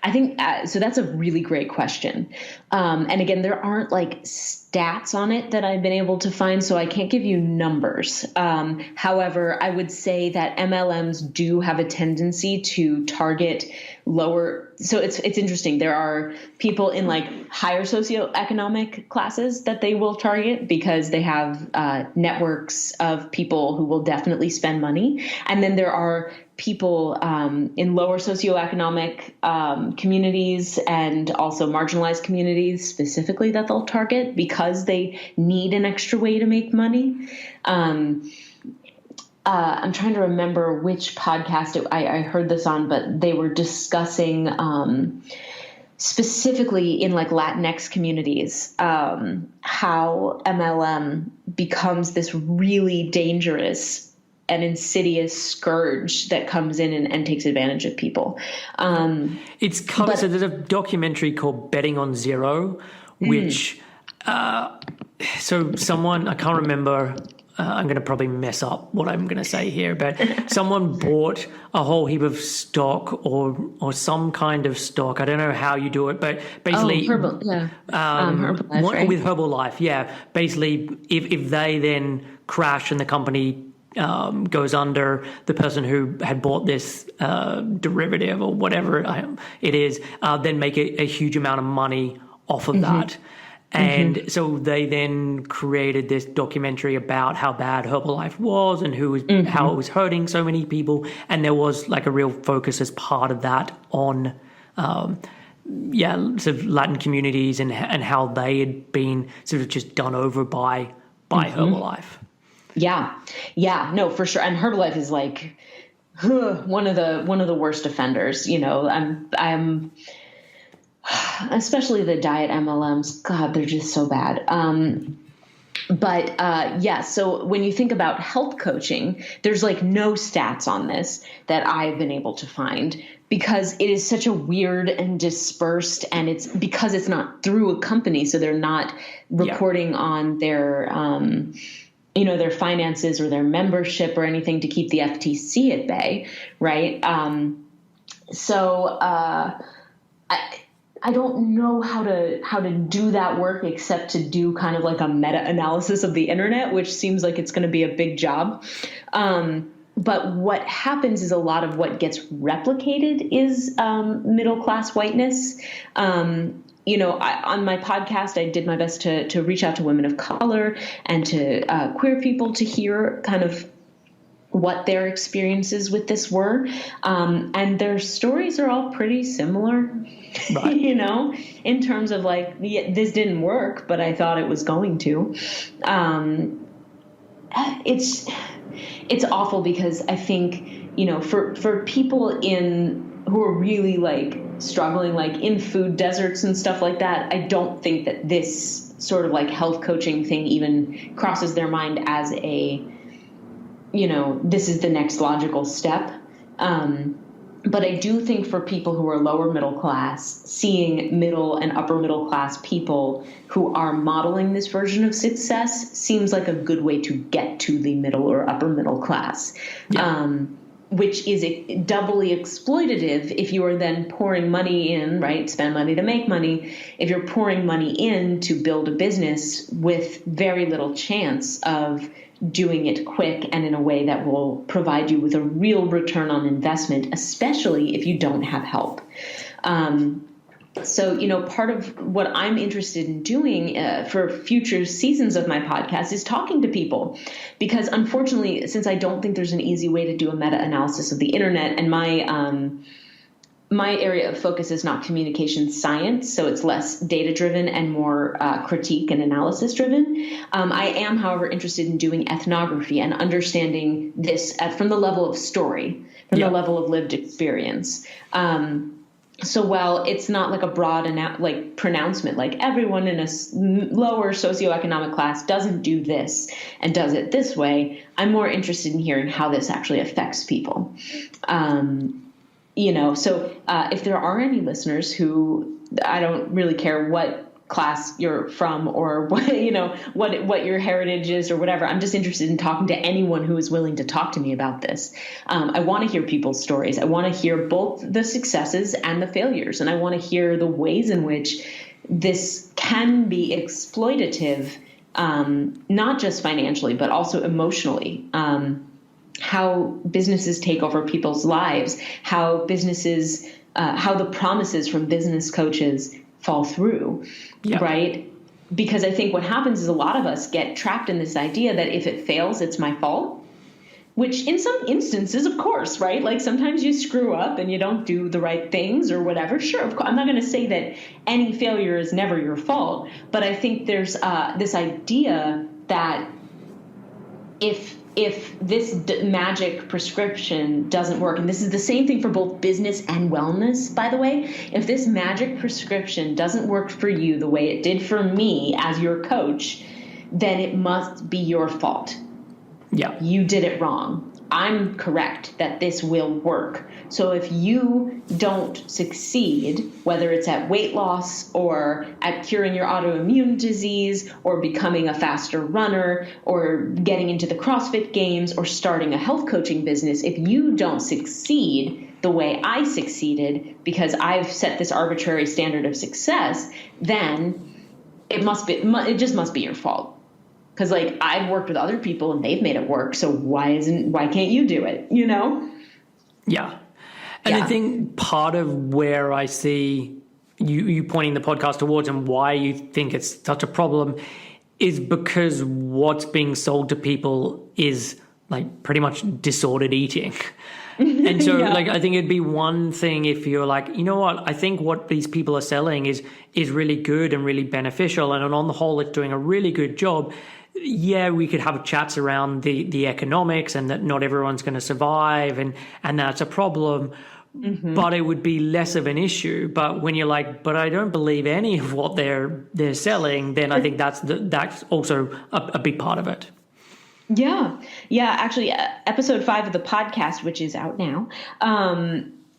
I think so. That's a really great question. And again, there aren't like stats on it that I've been able to find, so I can't give you numbers. However, I would say that MLMs do have a tendency to target lower. So it's interesting. There are people in like higher socioeconomic classes that they will target because they have networks of people who will definitely spend money. And then there are people in lower socioeconomic communities and also marginalized communities specifically that they'll target because they need an extra way to make money. I'm trying to remember which podcast I heard this on, but they were discussing specifically in like Latinx communities how MLM becomes this really dangerous an insidious scourge that comes in and takes advantage of people. It's covered. So there's a documentary called Betting on Zero, which so someone, I can't remember, I'm going to probably mess up what I'm going to say here, but someone bought a whole heap of stock or some kind of stock. I don't know how you do it, but basically Herbalife, right? With Herbalife, yeah. Basically, if they then crash and the company goes under, the person who had bought this derivative or whatever it is, then make a huge amount of money off of that. And so they then created this documentary about how bad Herbalife was and how it was hurting so many people. And there was like a real focus as part of that on sort of Latin communities and how they had been sort of just done over by Herbalife. Yeah, no, for sure. And Herbalife is like one of the worst offenders. You know, I'm especially the diet MLMs. God, they're just so bad. So when you think about health coaching, there's like no stats on this that I've been able to find because it is such a weird and dispersed, and it's because it's not through a company, so they're not reporting on their their finances or their membership or anything to keep the FTC at bay, right? I don't know how to do that work except to do kind of like a meta-analysis of the internet, which seems like it's going to be a big job. But what happens is a lot of what gets replicated is middle-class whiteness. On my podcast, I did my best to reach out to women of color and to queer people to hear kind of what their experiences with this were. And their stories are all pretty similar, right. In terms of like, this didn't work, but I thought it was going to. It's awful because I think, for people who are really like struggling, like in food deserts and stuff like that, I don't think that this sort of like health coaching thing even crosses their mind as this is the next logical step. But I do think for people who are lower middle class, seeing middle and upper middle class people who are modeling this version of success seems like a good way to get to the middle or upper middle class, which is doubly exploitative if you are then pouring money in, right? Spend money to make money. If you're pouring money in to build a business with very little chance of doing it quick and in a way that will provide you with a real return on investment, especially if you don't have help. Part of what I'm interested in doing for future seasons of my podcast is talking to people, because unfortunately, since I don't think there's an easy way to do a meta-analysis of the internet, and my area of focus is not communication science, so it's less data-driven and more critique and analysis-driven. I am, however, interested in doing ethnography and understanding this from the level of story, from the level of lived experience. So while it's not like a broad pronouncement, like everyone in a lower socioeconomic class doesn't do this and does it this way, I'm more interested in hearing how this actually affects people. So if there are any listeners who, I don't really care what class you're from or what your heritage is or whatever. I'm just interested in talking to anyone who is willing to talk to me about this. I want to hear people's stories. I want to hear both the successes and the failures. And I want to hear the ways in which this can be exploitative, not just financially, but also emotionally. How businesses take over people's lives, how the promises from business coaches fall through, right? Because I think what happens is a lot of us get trapped in this idea that if it fails, it's my fault, which in some instances, of course, right? Like sometimes you screw up and you don't do the right things or whatever. Sure, of course, I'm not going to say that any failure is never your fault, but I think there's this idea that if this magic prescription doesn't work, and this is the same thing for both business and wellness, by the way, if this magic prescription doesn't work for you the way it did for me as your coach, then it must be your fault. Yeah. You did it wrong. I'm correct that this will work. So if you don't succeed, whether it's at weight loss or at curing your autoimmune disease or becoming a faster runner or getting into the CrossFit games or starting a health coaching business, if you don't succeed the way I succeeded because I've set this arbitrary standard of success, then it just must be your fault. Because like I've worked with other people and they've made it work. So why can't you do it? Yeah. And I think part of where I see you pointing the podcast towards and why you think it's such a problem is because what's being sold to people is like pretty much disordered eating. And so like I think it'd be one thing if you're like, you know what, I think what these people are selling is really good and really beneficial, and on the whole it's doing a really good job. Yeah, we could have chats around the economics and that not everyone's going to survive and that's a problem, but it would be less of an issue. But when you're like, but I don't believe any of what they're selling, then I think that's also a big part of it. Yeah. Actually, episode 5 of the podcast, which is out now,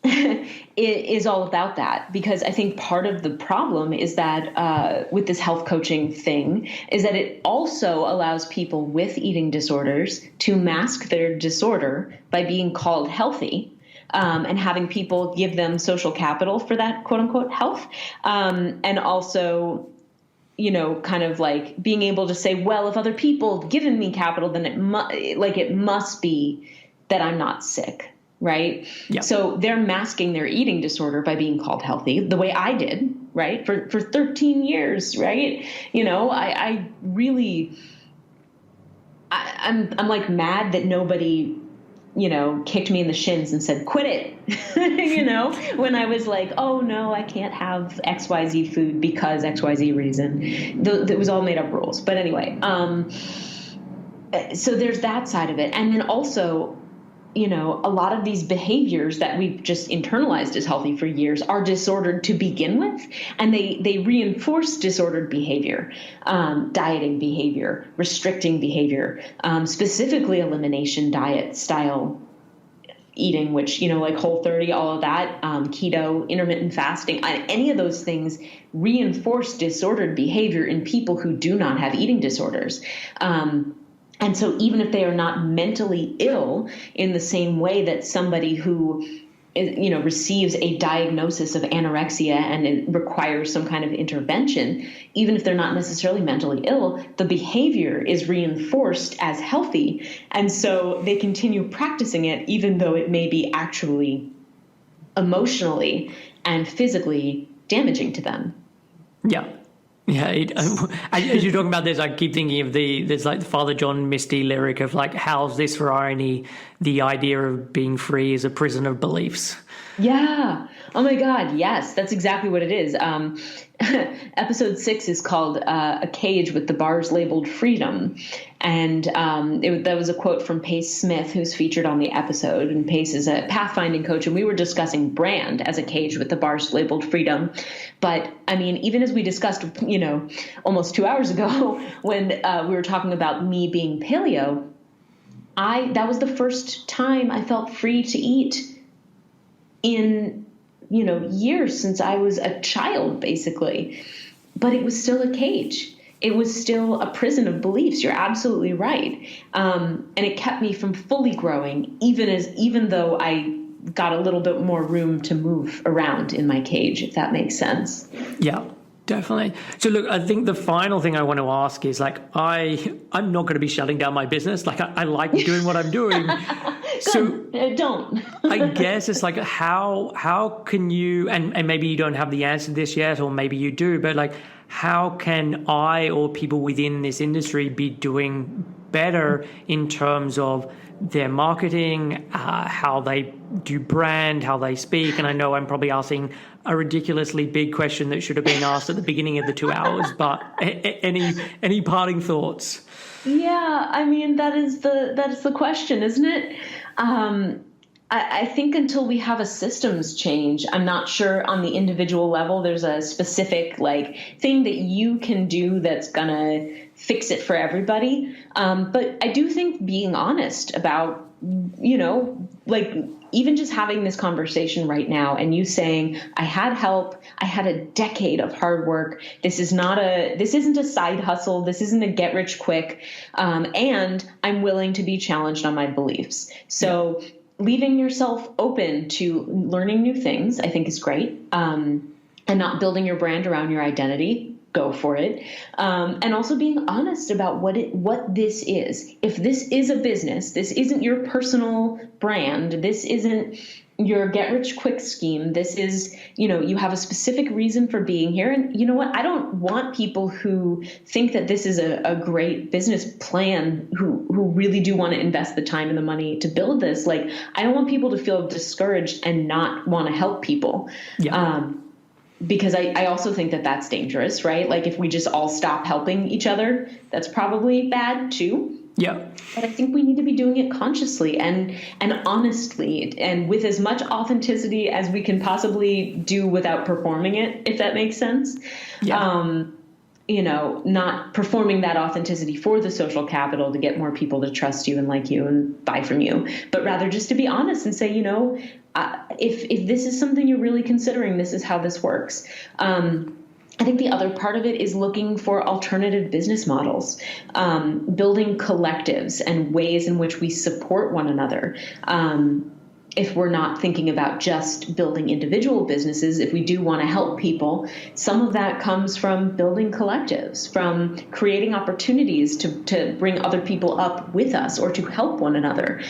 it is all about that, because I think part of the problem is that with this health coaching thing is that it also allows people with eating disorders to mask their disorder by being called healthy, and having people give them social capital for that quote unquote health. And also, kind of like being able to say, well, if other people have given me capital, then it must be that I'm not sick. Right. Yeah. So they're masking their eating disorder by being called healthy the way I did. Right. For 13 years. Right. I'm like mad that nobody, kicked me in the shins and said, quit it, when I was like, oh, no, I can't have XYZ food because XYZ reason. That was all made up rules. But anyway, so there's that side of it. And then also, a lot of these behaviors that we've just internalized as healthy for years are disordered to begin with, and they reinforce disordered behavior, dieting behavior, restricting behavior, specifically elimination diet style eating, which, like Whole30, all of that, keto, intermittent fasting, any of those things reinforce disordered behavior in people who do not have eating disorders. And so even if they are not mentally ill in the same way that somebody who, receives a diagnosis of anorexia and it requires some kind of intervention, even if they're not necessarily mentally ill, the behavior is reinforced as healthy. And so they continue practicing it, even though it may be actually emotionally and physically damaging to them. Yeah. Yeah, as you're talking about this, I keep thinking of there's like the Father John Misty lyric of like, how's this for irony? The idea of being free is a prison of beliefs. Yeah. Oh my God, yes, that's exactly what it is. Episode 6 is called A Cage with the Bars Labeled Freedom. And that was a quote from Pace Smith, who's featured on the episode. And Pace is a pathfinding coach, and we were discussing brand as a cage with the bars labeled freedom. But I mean, even as we discussed, almost 2 hours ago when we were talking about me being paleo, that was the first time I felt free to eat in years, since I was a child, basically. But it was still a cage. It was still a prison of beliefs. You're absolutely right. And it kept me from fully growing, even though I got a little bit more room to move around in my cage, if that makes sense. Yeah, definitely. So look, I think the final thing I want to ask is I'm not going to be shutting down my business. I like doing what I'm doing. So don't. I guess it's how can you, and maybe you don't have the answer to this yet, or maybe you do, but how can I or people within this industry be doing better in terms of their marketing, how they do brand, how they speak? And I know I'm probably asking a ridiculously big question that should have been asked at the beginning of the 2 hours, but any parting thoughts? Yeah, I mean, that's the question, isn't it? I think until we have a systems change, I'm not sure on the individual level there's a specific thing that you can do that's gonna fix it for everybody. But I do think being honest about, even just having this conversation right now and you saying, I had help, I had a decade of hard work. This isn't a side hustle. This isn't a get rich quick. And I'm willing to be challenged on my beliefs. So leaving yourself open to learning new things, I think is great. And not building your brand around your identity. Go for it. And also being honest about what this is. If this is a business, this isn't your personal brand. This isn't your get rich quick scheme. This is, you have a specific reason for being here. And you know what? I don't want people who think that this is a great business plan, who really do want to invest the time and the money to build this. I don't want people to feel discouraged and not want to help people. Yeah. Because I also think that that's dangerous, right? If we just all stop helping each other, that's probably bad too. Yeah. But I think we need to be doing it consciously and honestly, and with as much authenticity as we can possibly do without performing it, if that makes sense. Yeah. Not performing that authenticity for the social capital to get more people to trust you and like you and buy from you, but rather just to be honest and say, if this is something you're really considering, this is how this works. I think the other part of it is looking for alternative business models, building collectives and ways in which we support one another. If we're not thinking about just building individual businesses, if we do want to help people, some of that comes from building collectives, from creating opportunities to bring other people up with us or to help one another.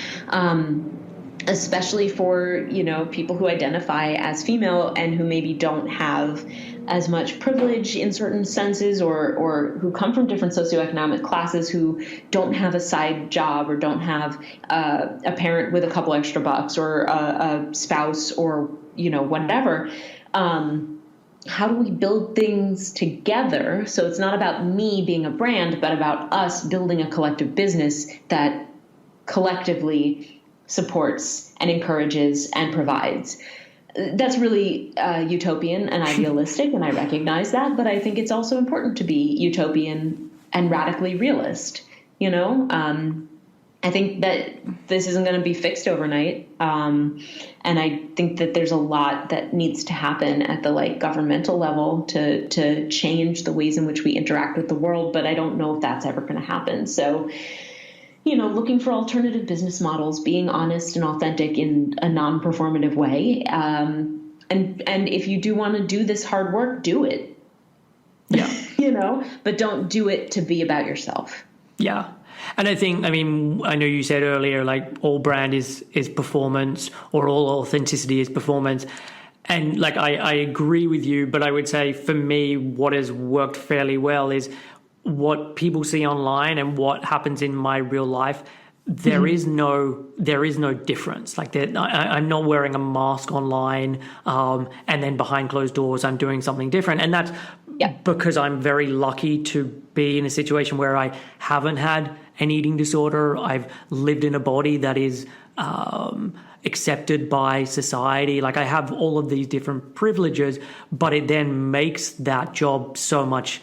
Especially for, people who identify as female and who maybe don't have as much privilege in certain senses, or who come from different socioeconomic classes, who don't have a side job or don't have a parent with a couple extra bucks or a spouse or, whatever. How do we build things together? So it's not about me being a brand, but about us building a collective business that collectively supports and encourages and provides. That's really utopian and idealistic, and I recognize that, but I think it's also important to be utopian and radically realist. I think that this isn't going to be fixed overnight, and I think that there's a lot that needs to happen at the governmental level to change the ways in which we interact with the world, but I don't know if that's ever going to happen. So looking for alternative business models, being honest and authentic in a non-performative way. And if you do want to do this hard work, do it. Yeah. But don't do it to be about yourself. Yeah. And I think, I know you said earlier, all brand is performance, or all authenticity is performance. And I agree with you, but I would say for me, what has worked fairly well is what people see online and what happens in my real life. there is no difference. Like I'm not wearing a mask online, and then behind closed doors I'm doing something different, and that's because I'm very lucky to be in a situation where I haven't had an eating disorder. I've lived in a body that is accepted by society. Like I have all of these different privileges, but it then makes that job so much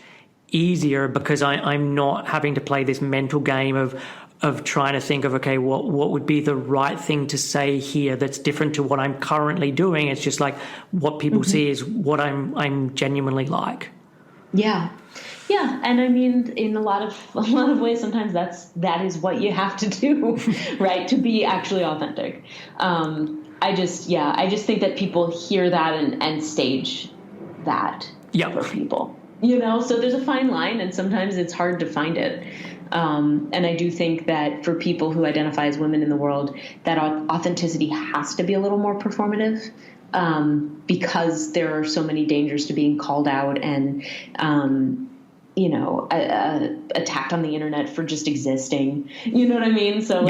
easier because I'm not having to play this mental game of trying to think of, okay, what would be the right thing to say here that's different to what I'm currently doing. It's just like what people see is what I'm genuinely like. Yeah. Yeah. And I mean, in a lot of ways, sometimes that is what you have to do, right? To be actually authentic. I just think that people hear that and stage that for people, so there's a fine line and sometimes it's hard to find it. And I do think that for people who identify as women in the world, that authenticity has to be a little more performative, because there are so many dangers to being called out and, attacked on the internet for just existing. You know what I mean? So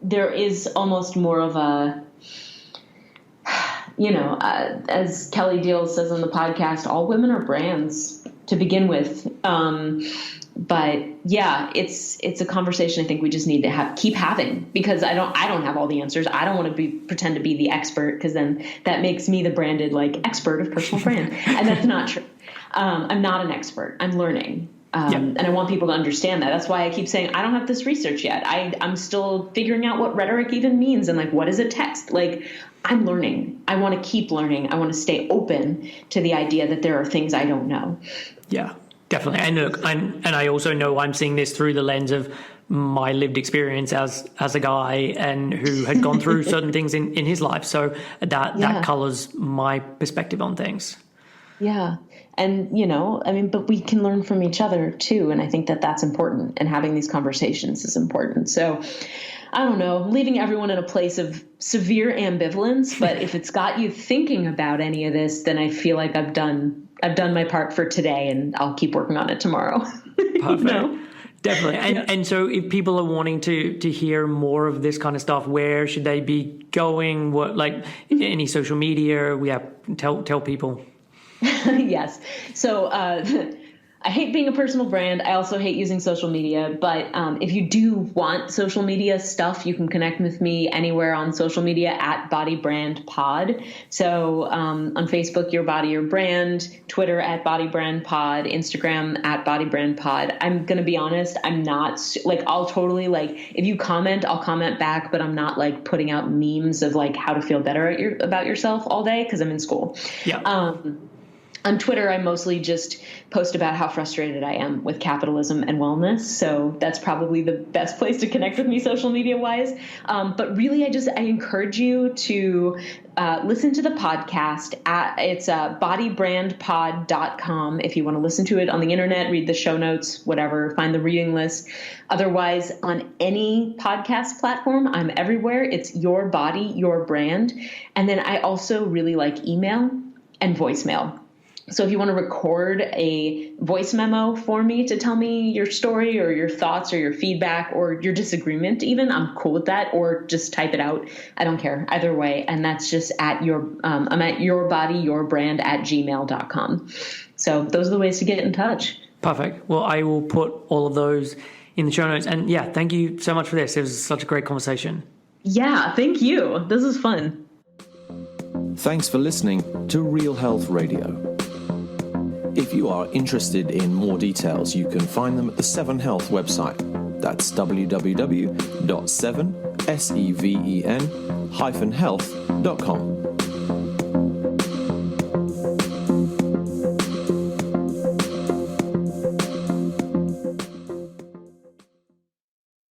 there is almost more of a, as Kelly Deal says on the podcast, all women are brands to begin with. But yeah, it's a conversation I think we just need to keep having, because I don't have all the answers. I don't want to pretend to be the expert, because then that makes me the branded expert of personal brand. And that's not true. I'm not an expert. I'm learning. And I want people to understand that. That's why I keep saying I don't have this research yet. I'm still figuring out what rhetoric even means and what is a text. I'm learning. I want to keep learning. I want to stay open to the idea that there are things I don't know. Yeah. Definitely. And look, and I also know I'm seeing this through the lens of my lived experience as a guy and who had gone through certain things in his life. So that colors my perspective on things. Yeah. And, but we can learn from each other too. And I think that that's important, and having these conversations is important. So I don't know, leaving everyone in a place of severe ambivalence, but if it's got you thinking about any of this, then I feel like I've done my part for today, and I'll keep working on it tomorrow. Perfect. Definitely. And so if people are wanting to hear more of this kind of stuff, where should they be going? What, any social media? Tell people. Yes. So, I hate being a personal brand. I also hate using social media. But if you do want social media stuff, you can connect with me anywhere on social media at Body Brand Pod. So on Facebook, Your Body, Your Brand, Twitter at Body Brand Pod, Instagram at Body Brand Pod. I'm going to be honest. I'm not I'll totally if you comment, I'll comment back, but I'm not putting out memes of how to feel better about yourself all day, because I'm in school. Yeah. On Twitter, I mostly just post about how frustrated I am with capitalism and wellness. So that's probably the best place to connect with me social media wise. But really, I encourage you to listen to the podcast. It's bodybrandpod.com. If you want to listen to it on the internet, read the show notes, whatever, find the reading list. Otherwise, on any podcast platform, I'm everywhere. It's Your Body, Your Brand. And then I also really like email and voicemail. So if you want to record a voice memo for me to tell me your story or your thoughts or your feedback or your disagreement even, I'm cool with that. Or just type it out. I don't care either way. And that's just I'm at yourbodyyourbrand@gmail.com. So those are the ways to get in touch. Perfect. Well, I will put all of those in the show notes. And yeah, thank you so much for this. It was such a great conversation. Yeah, thank you. This is fun. Thanks for listening to Real Health Radio. If you are interested in more details, you can find them at the 7 Health website. That's www.7health.com.